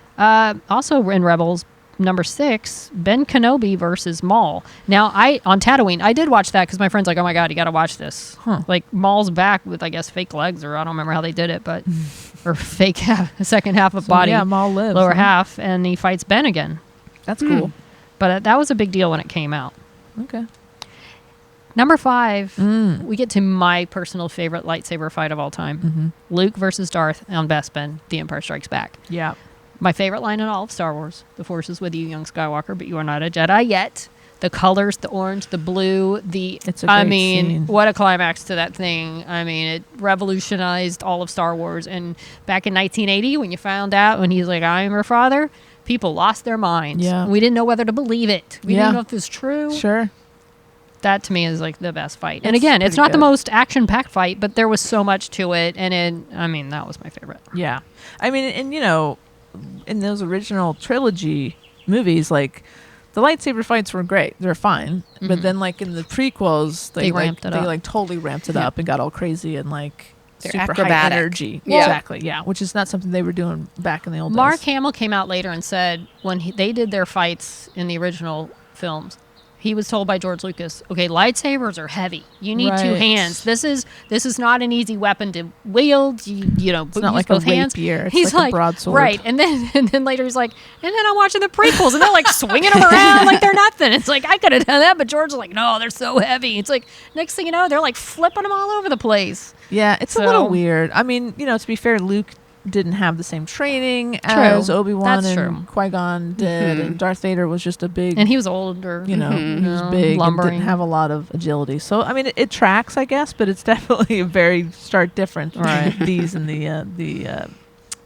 Also in Rebels, number 6, Ben Kenobi versus Maul. Now, on Tatooine, I did watch that because my friend's like, oh my God, you got to watch this. Huh. Like, Maul's back with, I guess, fake legs, or I don't remember how they did it, but, or fake second half of body, Yeah, Maul lives. lower huh? half, and he fights Ben again. That's cool. But that was a big deal when it came out. Okay. Number 5, we get to my personal favorite lightsaber fight of all time. Luke versus Darth on Bespin, The Empire Strikes Back. Yeah. My favorite line in all of Star Wars: "The Force is with you, young Skywalker, but you are not a Jedi yet." The colors, the orange, the blue, It's a great scene. what a climax to that thing. I mean, it revolutionized all of Star Wars. And back in 1980, when you found out, when he's like, "I am your father," people lost their minds. Yeah. We didn't know whether to believe it. We Yeah. didn't know if it was true. Sure. That to me is like the best fight. And It's again, it's pretty not the good. most action-packed fight, but there was so much to it. And that was my favorite. Yeah. I mean, and in those original trilogy movies, like the lightsaber fights were great. They're fine. But then like in the prequels, They ramped it They up. like totally ramped it up and got all crazy and like They're super acrobatic. high energy. Yeah. Exactly. Yeah. Which is not something they were doing back in the old Mark days. Hamill came out later and said when they did their fights in the original films, he was told by George Lucas, "Okay, lightsabers are heavy. You need two Right. hands. This is not an easy weapon to wield. You know, It's not use like a both hands." rapier. It's He's like a broadsword. right, and then later he's like, and then I'm watching the prequels and they're like swinging them around like they're nothing. It's like I could have done that, but George was like, "No, they're so heavy." It's like next thing you know, they're like flipping them all over the place. Yeah, it's a So- little weird. I mean, to be fair, Luke didn't have the same training as Obi-Wan That's and true. Qui-Gon did, and Darth Vader was just a big, And he was older. he was big and lumbering. didn't have a lot of agility. So, I mean, it tracks, I guess, but it's definitely a very stark difference Right. between these and the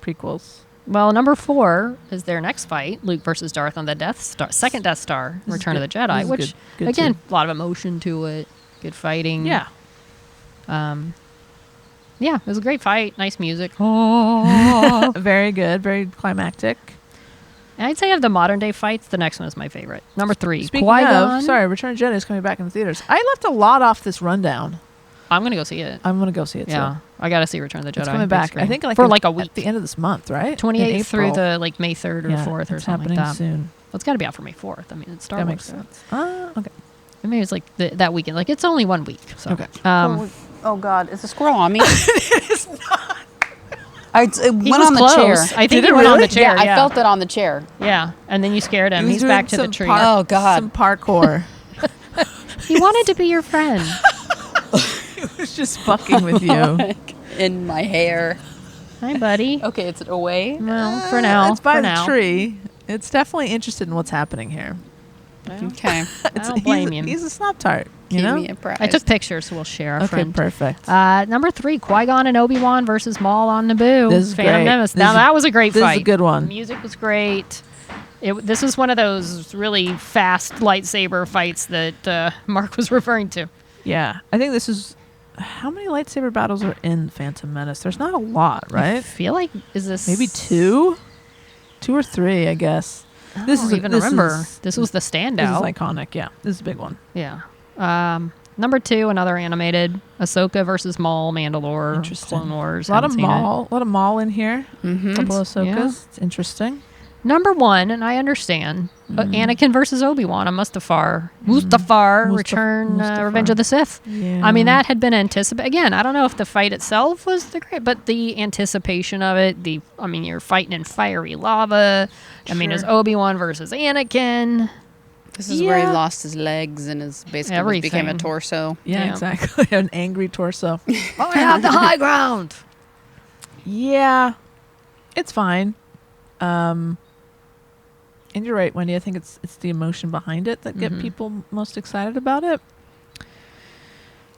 prequels. Well, number 4 is their next fight, Luke versus Darth on the Death Star, second Death Star, This is Return of the good. This Jedi, is which, good again, too. a lot of emotion to it, good fighting. Yeah. Yeah, it was a great fight, nice music. Oh. Very good, very climactic. I'd say of the modern day fights, the next one is my favorite. Number 3, Speaking Qui-Gon. of, sorry, Return of the Jedi is coming back in the theaters. I left a lot off this rundown. I'm going to go see it. I'm going to go see it Yeah, too. I got to see Return of the Jedi. It's coming big back. I screen. think for in- like a week. at the end of this month, right? 28th through April. the like May 3rd or 4th or it's something happening like that. soon. Well, it's got to be out for May 4th. I mean, it's Star That Wars. makes sense. Okay. Maybe it's like that weekend. Like it's only 1 week. So. Okay. Oh God, is a squirrel on me? It is not. It He went was on the close. chair. I think Did he it went on really? the chair. Yeah, I felt it on the chair. Yeah, and then you scared him. He was He's doing back to the some tree. Oh, God. Some parkour. He wanted to be your friend. He was just fucking with you. In my hair. Hi, buddy. Okay, it's away. Well, for now. It's by for the now. tree. It's definitely interested in what's happening here. Okay. I don't blame you. He's a snot tart. You Keep know? me apprised. I took pictures, so we'll share. Okay, friend. perfect. Number 3, Qui-Gon and Obi-Wan versus Maul on Naboo. This is Phantom great. Menace. This Now is- that was a great this is a fight. good one. The music was great. This is one of those really fast lightsaber fights that Mark was referring to. Yeah. I think this is. How many lightsaber battles are in Phantom Menace? There's not a lot, I right? feel like is this Maybe 2? 2 or 3, I guess. I don't even remember. This was the standout. This is iconic, yeah. This is a big one. Yeah. Number 2, another animated Ahsoka versus Maul, Mandalore, Interesting. Clone Wars. A lot of haven't seen it. Maul. A lot of Maul in here. Mm-hmm. A couple of Ahsokas. Yeah. It's interesting. Number 1, and I understand, but Anakin versus Obi-Wan on Mustafar. Mustafar. Return, Revenge of the Sith. Yeah. I mean, that had been anticipated. Again, I don't know if the fight itself was the great, but the anticipation of it, you're fighting in fiery lava. I mean, it's Sure. Obi-Wan versus Anakin. This is where he Yeah. lost his legs and his basically became a Everything. torso. Yeah, Yeah. exactly. An angry torso. I have the high ground. Yeah. It's fine. And you're right, Wendy. I think it's the emotion behind it that get people most excited about it.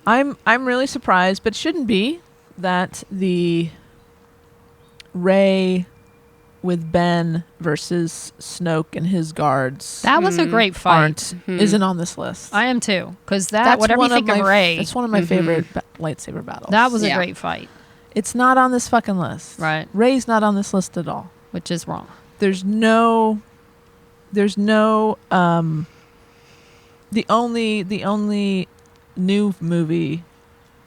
I'm really surprised, but shouldn't be, that the Rey with Ben versus Snoke and his guards That was a great fight. isn't on this list. I am too, because whatever you think of Rey, That's one of my favorite lightsaber battles. that was a Yeah. great fight, It's not on this fucking list. right? Rey's not on this list at all. Which is wrong. There's no The only new movie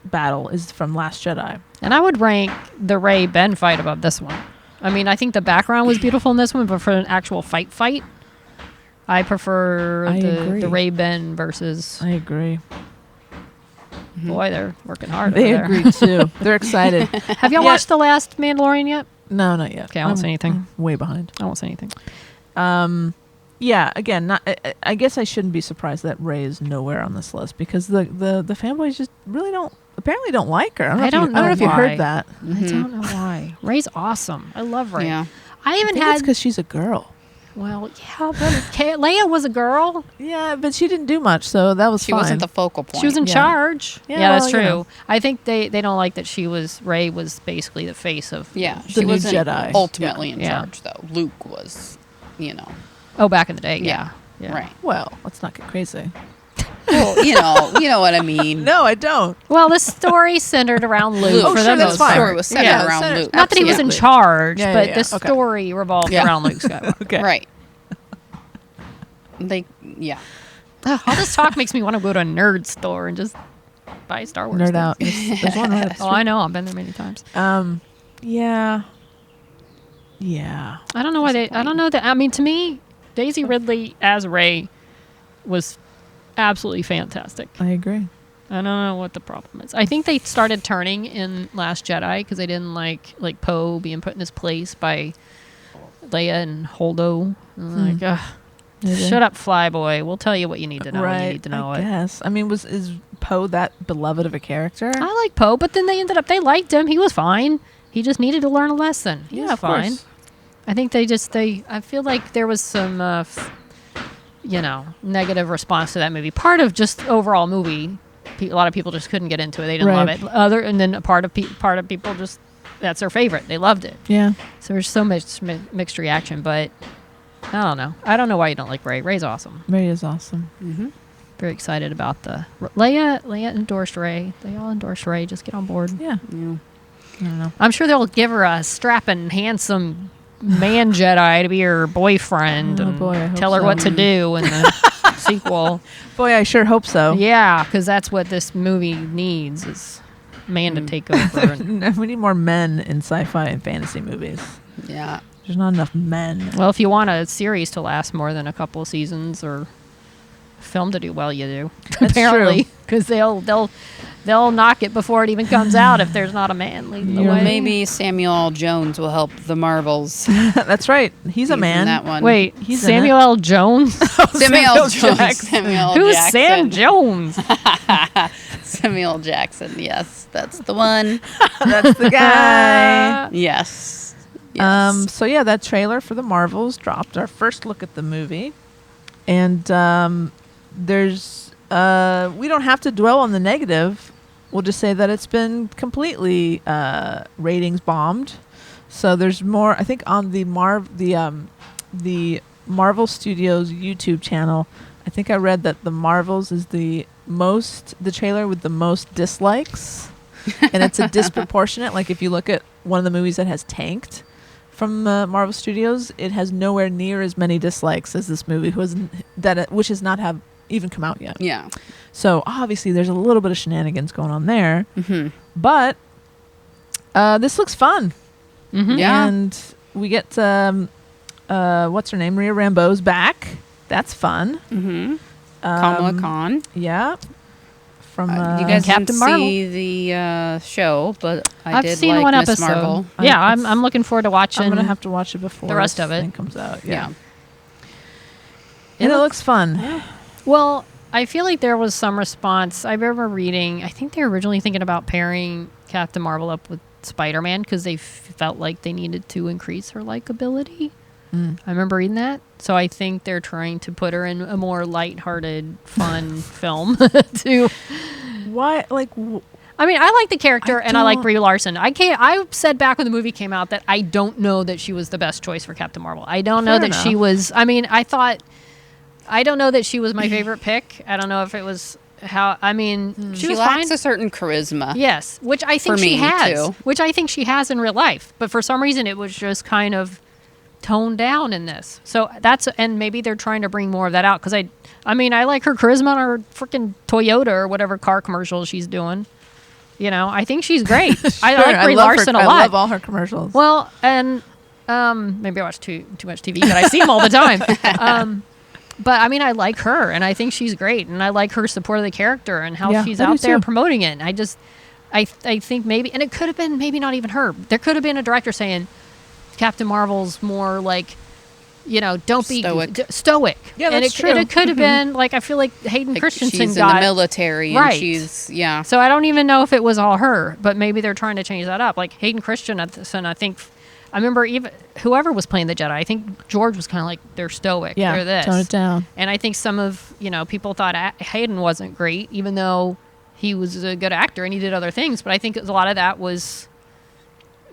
battle is from Last Jedi. And I would rank the Rey Ben fight above this one. I mean, I think the background was beautiful in this one, but for an actual fight, I prefer the Rey Ben versus. I agree. Boy, they're working hard. They over there. agree too. They're excited. Have y'all watched The Last Mandalorian yet? No, not yet. Okay, I won't say anything. I'm way behind. I won't say anything. Yeah, again, I guess I shouldn't be surprised that Rey is nowhere on this list because the fanboys just really don't like her. I don't know if you heard that. I don't know why. Rey's awesome. I love Rey. Yeah. I even think had it's because she's a girl. Well, yeah, but Leia was a girl. Yeah, but she didn't do much, so that was She fine. wasn't the focal point. She was in charge. Yeah, Yeah, that's well, true. you know. I think they don't like that Rey was basically the face of. Yeah, The she new wasn't Jedi. ultimately in Yeah. charge, though. Luke was, Oh, back in the day. Yeah. Yeah. right. Well, let's not get crazy. Well, you know what I mean. No, I don't. Well, the story centered around Luke. Luke. Oh, for sure, the that's most fine. The part. story was centered Yeah, around centered- Luke. Not that he was in Absolutely. charge, Yeah, but yeah, the yeah. Okay. story revolved Yeah. around Luke Skywalker. Okay. Right. All this talk makes me want to go to a nerd store and just buy Star Wars. Nerd things. out. There's one right up the Oh, I know. I've been there many times. street. Yeah. Yeah. I don't know why I don't know that. I mean, to me, Daisy Ridley as Rey was absolutely fantastic. I agree. I don't know what the problem is. I think they started turning in Last Jedi because they didn't like Poe being put in his place by Leia and Holdo. And like, Maybe. shut up, Flyboy. We'll tell you what you need to know when you need to know I it. guess. I mean, is Poe that beloved of a character? I like Poe, but then they liked him. He was fine. He just needed to learn a lesson. He was of fine. course. I think I feel like there was some, negative response to that movie. Part of just overall movie, a lot of people just couldn't get into it. They didn't love Right. it. And then a part of people just, that's their favorite. They loved it. Yeah. So there's so much mixed reaction, but I don't know. I don't know why you don't like Rey. Rey's awesome. Rey is awesome. Very excited about the Leia endorsed Rey. They all endorsed Rey. Just get on board. Yeah. Yeah. I don't know. I'm sure they'll give her a strapping, handsome man Jedi to be her boyfriend Oh, and boy, I hope tell her so. what to do in the sequel. Boy, I sure hope so. Yeah, because that's what this movie needs is man to take over. And, We need more men in sci-fi and fantasy movies. Yeah. There's not enough men. well, if you want a series to last more than a couple of seasons or film to do well, you do. That's Apparently, because they'll knock it before it even comes out if there's not a man leading the You're way. Maybe Samuel L. Jones will help the Marvels. That's right. He's a in man. that one. Wait, He's in Samuel L. Jones? Samuel L. Jones. Jackson. Samuel L. Who's Jackson. Sam Jones? Samuel L. Jackson. Yes, that's the one. That's the guy. Yes. Yes. So yeah, that trailer for the Marvels dropped. Our first look at the movie, and there's we don't have to dwell on the negative. We'll just say that it's been completely ratings bombed. So there's more. I think on the Marvel Studios YouTube channel, I think I read that the Marvels is the trailer with the most dislikes, and it's a disproportionate. Like if you look at one of the movies that has tanked from Marvel Studios, it has nowhere near as many dislikes as this movie, which has not have even come out yet. Yeah. So obviously there's a little bit of shenanigans going on there, Mm-hmm. but this looks fun. Mm-hmm. Yeah. And we get what's her name? Rhea Rambeau's back. That's fun. Mm-hmm. Kamala Khan. Yeah. From You guys Captain didn't Marvel. see the show, but I've did seen like one Miss episode. Marvel. Yeah, I'm- I'm looking forward to watching. I'm gonna have to watch it before the rest this of it. thing comes out. Yeah. And it looks fun. Well, I feel like there was some response. I remember reading, I think they were originally thinking about pairing Captain Marvel up with Spider-Man because they felt like they needed to increase her likability. I remember reading that. So I think they're trying to put her in a more lighthearted, fun film. Why? Like, I mean, I like the character and I like don't- Brie Larson. I said back when the movie came out that I don't know that she was the best choice for Captain Marvel. I don't know Fair that she enough. was. I mean, I don't know that she was my favorite pick. I don't know if it was how. I mean, she She was lacks fine. a certain charisma. Yes, which I think For she me, has. too. Which I think she has in real life. But for some reason, it was just kind of toned down in this. So and maybe they're trying to bring more of that out because I mean, I like her charisma on her freaking Toyota or whatever car commercial she's doing. You know, I think she's great. I like Brie Larson a lot. I love all her commercials. Well, and maybe I watch too much TV, but I see them all the time. But I mean, I like her, and I think she's great, and I like her support of the character and how she's out there promoting it. And I think maybe, and it could have been maybe not even her. There could have been a director saying Captain Marvel's more like, you know, don't be stoic. Yeah, and that's true. And it could have been like, I feel like Hayden Christensen she's got in the military, and she's So I don't even know if it was all her, but maybe they're trying to change that up. Like Hayden Christensen, I think. I remember even whoever was playing the Jedi, I think George was kind of like, they're stoic. Yeah, they're this. tone it down. And I think some of, people thought Hayden wasn't great, even though he was a good actor and he did other things. But I think a lot of that was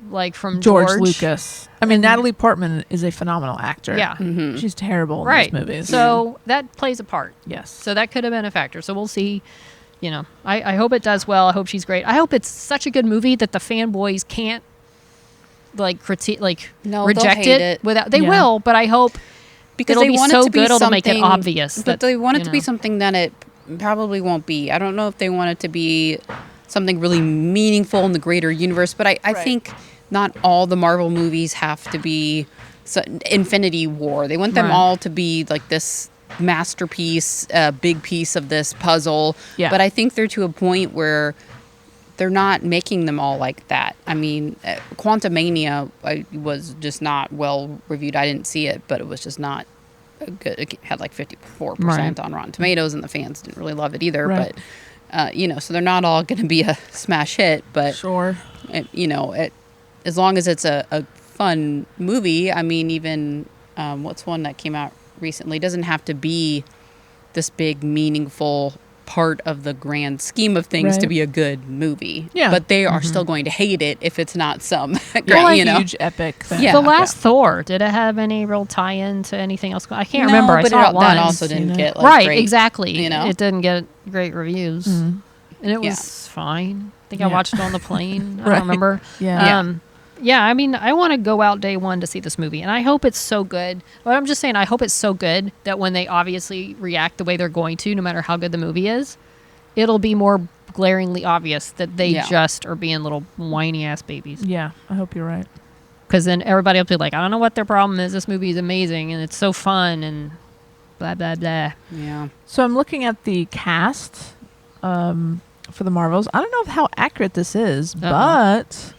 like from George Lucas. I mean, Natalie Portman is a phenomenal actor. Yeah. Mm-hmm. She's terrible in these movies. So that plays a part. Yes. So that could have been a factor. So we'll see. I hope it does well. I hope she's great. I hope it's such a good movie that the fanboys can't critique, reject it without. They will, but I hope because it'll they be want so it to be good it'll make it something obvious. But they want it to be something that it probably won't be. I don't know if they want it to be something really meaningful in the greater universe, but I think not all the Marvel movies have to be Infinity War. They want them all to be like this masterpiece, big piece of this puzzle. Yeah. But I think they're to a point where they're not making them all like that. I mean, Quantumania was just not well reviewed. I didn't see it, but it was just not good. It had like 54% on Rotten Tomatoes, and the fans didn't really love it either. Right. But, so they're not all going to be a smash hit. But, as long as it's a fun movie, I mean, even what's one that came out recently? It doesn't have to be this big, meaningful part of the grand scheme of things to be a good movie. Yeah. But they are still going to hate it if it's not some huge epic thing. Yeah. The last Thor, did it have any real tie-in to anything else? I can't remember. I saw it once. That also didn't get great, exactly. It didn't get great reviews. And it was fine. I think I watched it on the plane. I don't remember. Yeah, I mean, I want to go out day one to see this movie, and I hope it's so good. But I'm just saying, I hope it's so good that when they obviously react the way they're going to, no matter how good the movie is, it'll be more glaringly obvious that they just are being little whiny-ass babies. Yeah, I hope you're right. Because then everybody will be like, I don't know what their problem is. This movie is amazing, and it's so fun, and blah, blah, blah. Yeah. So I'm looking at the cast for the Marvels. I don't know how accurate this is, but...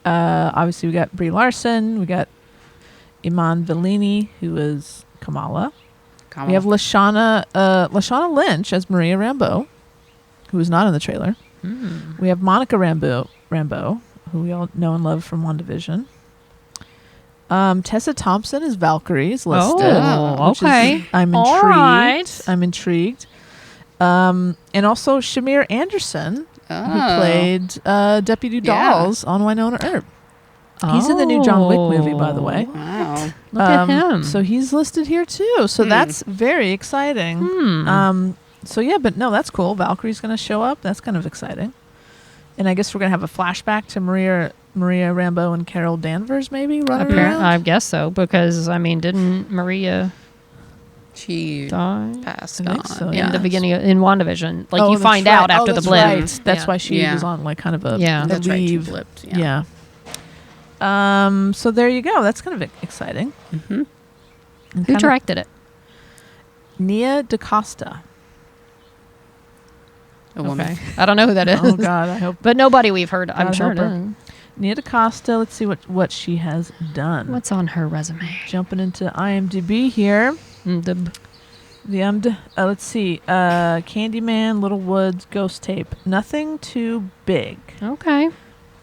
obviously we got Brie Larson, we got Iman Vellini, who is Kamala. We have Lashana Lynch as Maria Rambeau, who is not in the trailer. We have Monica Rambeau, who we all know and love from WandaVision. Tessa Thompson as Valkyrie is listed. Oh, okay. I'm intrigued. All right. I'm intrigued. And also Shamir Anderson, who played Deputy Dawes on Winona Earp. He's in the new John Wick movie, by the way. Wow. Look at him. So he's listed here, too. So that's very exciting. So, yeah, but no, that's cool. Valkyrie's going to show up. That's kind of exciting. And I guess we're going to have a flashback to Maria Rambeau and Carol Danvers, maybe, running around? I guess so, because, I mean, didn't Maria... She passed on. So, in the beginning in WandaVision. Like you find out after the blip. Right. That's why she was on like kind of a that's right, she leave. blipped. Yeah. So there you go. That's kind of exciting. Who directed it? Nia DaCosta. A woman. Okay. I don't know who that is. Oh God, I hope. But nobody we've heard. I'm sure. Nia DaCosta. Let's see what she has done. What's on her resume? Jumping into IMDb here. Let's see. Candyman, Little Woods, Ghost Tape. Nothing too big. Okay.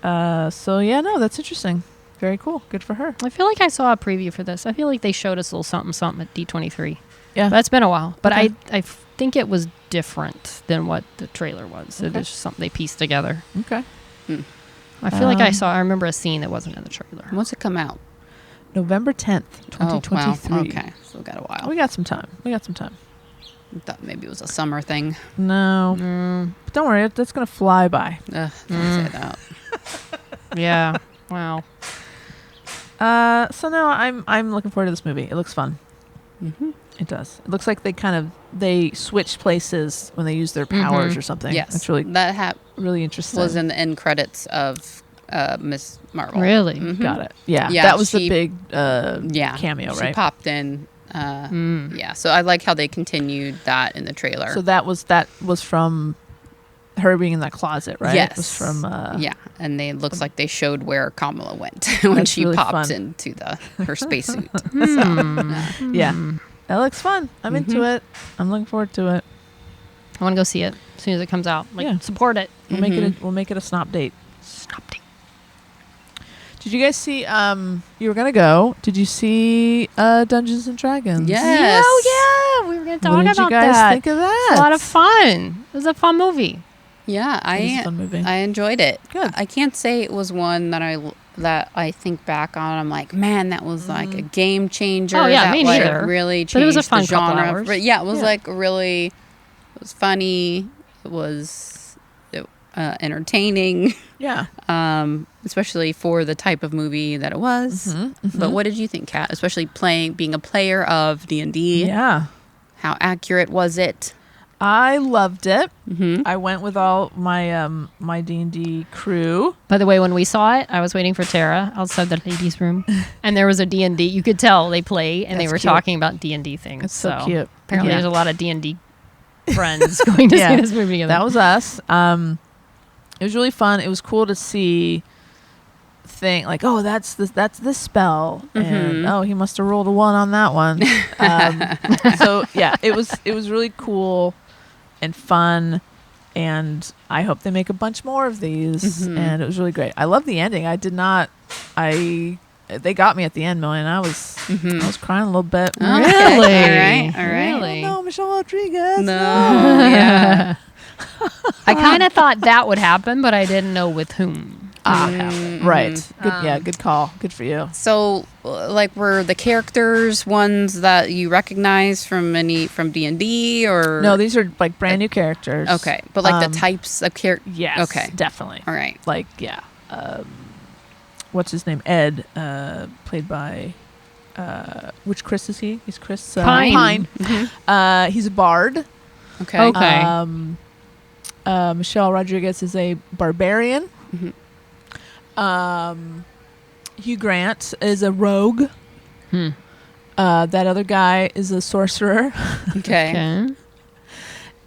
So yeah, no, that's interesting. Very cool. Good for her. I feel like I saw a preview for this. I feel like they showed us a little something at D23. Yeah. That's been a while. But okay. I think it was different than what the trailer was. Okay. It was just something they pieced together. Okay. I feel like I remember a scene that wasn't in the trailer. When's it come out? November 10th, 2023. Oh, wow. Okay. So we got a while. We got some time. I thought maybe it was a summer thing. No. But don't worry. That's going to fly by. Don't say that. Yeah. Wow. So no, I'm looking forward to this movie. It looks fun. Mm-hmm. It does. It looks like they switch places when they use their powers or something. Yes, It's really that really interesting. was in the end credits of Miss Marvel. Really? Mhm. Got it. Yeah, Yeah, that was she- the big Yeah, cameo, she right? popped in. Yeah, so I like how they continued that in the trailer. So that was from her being in that closet, right? Yes, It was from yeah, and it looks like they showed where Kamala went when That's she really popped fun. into her spacesuit. yeah. That looks fun. I'm into it. I'm looking forward to it. I want to go see it as soon as it comes out. Like, Yeah. support it. We'll make it a SNOP date. Stop it. Did you guys see? You were gonna go. Did you see Dungeons and Dragons? Yes. Oh yeah, we were going to talk What did about you guys that. think of that? It's a lot of fun. It was a fun movie. Yeah, It is a fun movie. I enjoyed it. Good. I can't say it was one that I think back on. I'm like, man, that was like a game changer. Oh, yeah, that me like neither. really changed But it was a fun the couple genre. hours. But yeah, it was Yeah. like really. It was funny. It was entertaining. Yeah. Especially for the type of movie that it was. But what did you think, Kat? Especially being a player of D&D. Yeah. How accurate was it? I loved it. Mm-hmm. I went with all my my D&D crew. By the way, when we saw it, I was waiting for Tara outside the ladies' room, and there was a D&D. You could tell they play, and they That's were cute. talking about D&D things. It's so cute. Apparently, Yeah. there's a lot of D&D friends going to Yeah. see this movie together. That was us. It was really fun. It was cool to see like, oh, that's this spell, and oh, he must have rolled a 1 on that one. So yeah, it was really cool and fun, and I hope they make a bunch more of these. And it was really great. I love the ending. They got me at the end, Million. I was crying a little bit. Oh, Really? Okay. All right. Really? No, Michelle Rodriguez. No. Yeah. I kind of thought that would happen, but I didn't know with whom. Right. Good. Yeah. Good call. Good for you. So, like, were the characters ones that you recognize from D&D or No, these are like brand new characters. Okay, but like the types of characters. Yes. Okay. Definitely. All right. Like yeah. What's his name? Ed, played by. Which Chris is he? He's Chris Pine. He's a bard. Okay. Okay. Michelle Rodriguez is a barbarian. Hugh Grant is a rogue. That other guy is a sorcerer. Okay. Okay.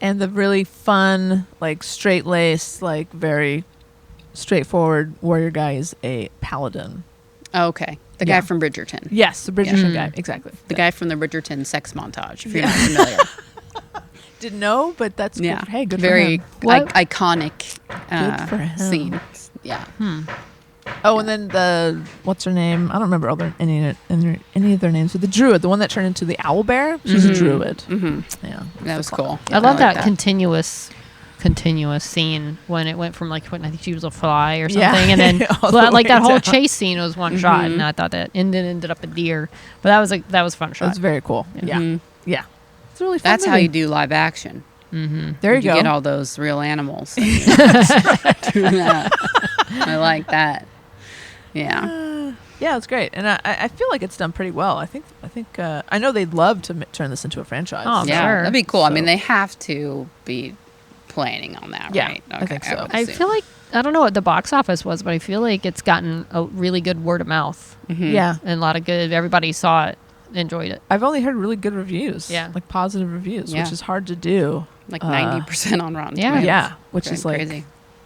And the really fun, like straight-laced, like very straightforward warrior guy is a paladin. Okay. The Yeah. guy from Bridgerton. Yes, the Bridgerton guy. Exactly. The guy from the Bridgerton sex montage. If you're not familiar. Didn't know, but that's Yeah. good. Hey, good Very for him. What? iconic Good for him. scene. Yeah. Oh, and then what's her name? I don't remember any of their names. But the druid, the one that turned into the owl bear, she's a druid. Yeah, That was cool. I love like that continuous scene when it went from like when I think she was a fly or something, Yeah. and then All the like that way whole down. chase scene was one shot, and I thought that ended up a deer, but that was a fun That shot. was very cool. Yeah, yeah. It's a really fun. That's how movie. you do live action. There you go. get all those real animals. And you do that. I like that. Yeah. Yeah, it's great, and I feel like it's done pretty well. I think I know they'd love to turn this into a franchise. Oh, Yeah. sure. That'd be cool. I So- mean, they have to be planning on that, Yeah, right? I think so. would I assume. feel like I don't know what the box office was, but I feel like it's gotten a really good word of mouth, Yeah, and a lot of good. Everybody saw it, enjoyed it. I've only heard really good reviews. Yeah. like positive reviews, Yeah. which is hard to do. like 90% on Rotten yeah. Tomatoes. Yeah, which Very is like crazy.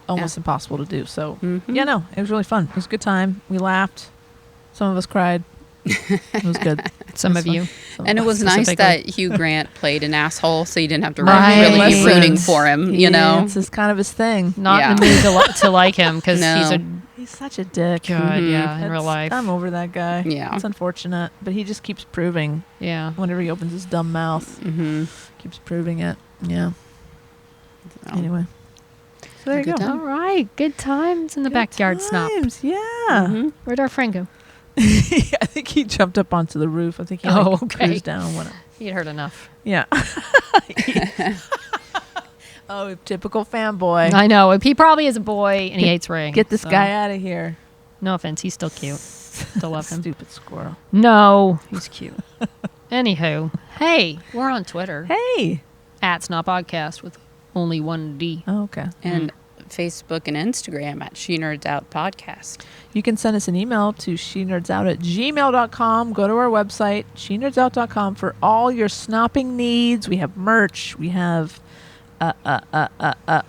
almost impossible to do. So Mhm. yeah, no, it was really fun. It was a good time. We laughed. Some of us cried. It was good. Some That's of you. Some And of it us was nice specifically. that Hugh Grant played an asshole, so you didn't have to Right. really be rooting Lessons. for him, you know? This is kind of his thing. Not Yeah. in the mood to like him because No. he's a He's such a dick. god, yeah, in That's- real life. I'm over that guy. Yeah. It's unfortunate, but he just keeps proving Yeah. whenever he opens his dumb mouth, Mm-hmm. keeps proving it. Yeah. Oh. Anyway. So there you Good go. time. All right, good times in the Good backyard snop. times, Yeah. Mhm. Where'd our friend go? I think he jumped up onto the roof. I think he Oh, okay. cruised down. He had heard enough. Yeah. Oh, typical fanboy. I know. He probably is a boy and he hates Ray. Get this so- guy out of here. No offense, he's still cute. Still love him. Stupid squirrel. No, he's cute. Anywho, hey, we're on Twitter Hey. at SNOP Podcast with only one D. Oh, okay. And Facebook and Instagram at She Nerds Out Podcast. You can send us an email to shenerdsout@gmail.com. Go to our website, shenerdsout.com, for all your snopping needs. We have merch. We have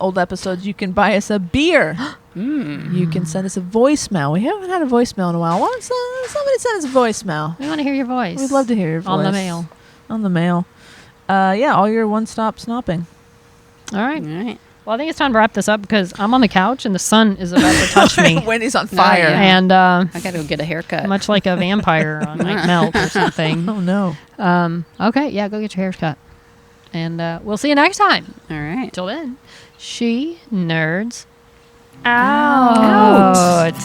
old episodes. You can buy us a beer. You can send us a voicemail. We haven't had a voicemail in a while. Why don't somebody send us a voicemail? We want to hear your voice. We'd love to hear your voice. On the mail. On the mail. Yeah, all your one-stop snopping. All right. All right. Well, I think it's time to wrap this up because I'm on the couch and the sun is about to touch me. Wendy's on fire. yeah. And I got to go get a haircut. much like a vampire on Night Melt or something. Oh, no. Okay, yeah, go get your hair cut. And we'll see you next time. All right. Till then, She Nerds Out.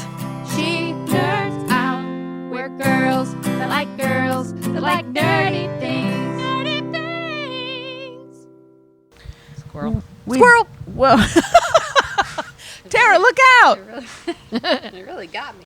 She nerds out. We're girls that like dirty things. Dirty things. Squirrel. Squirrel! Whoa. Tara, look out! It really got me.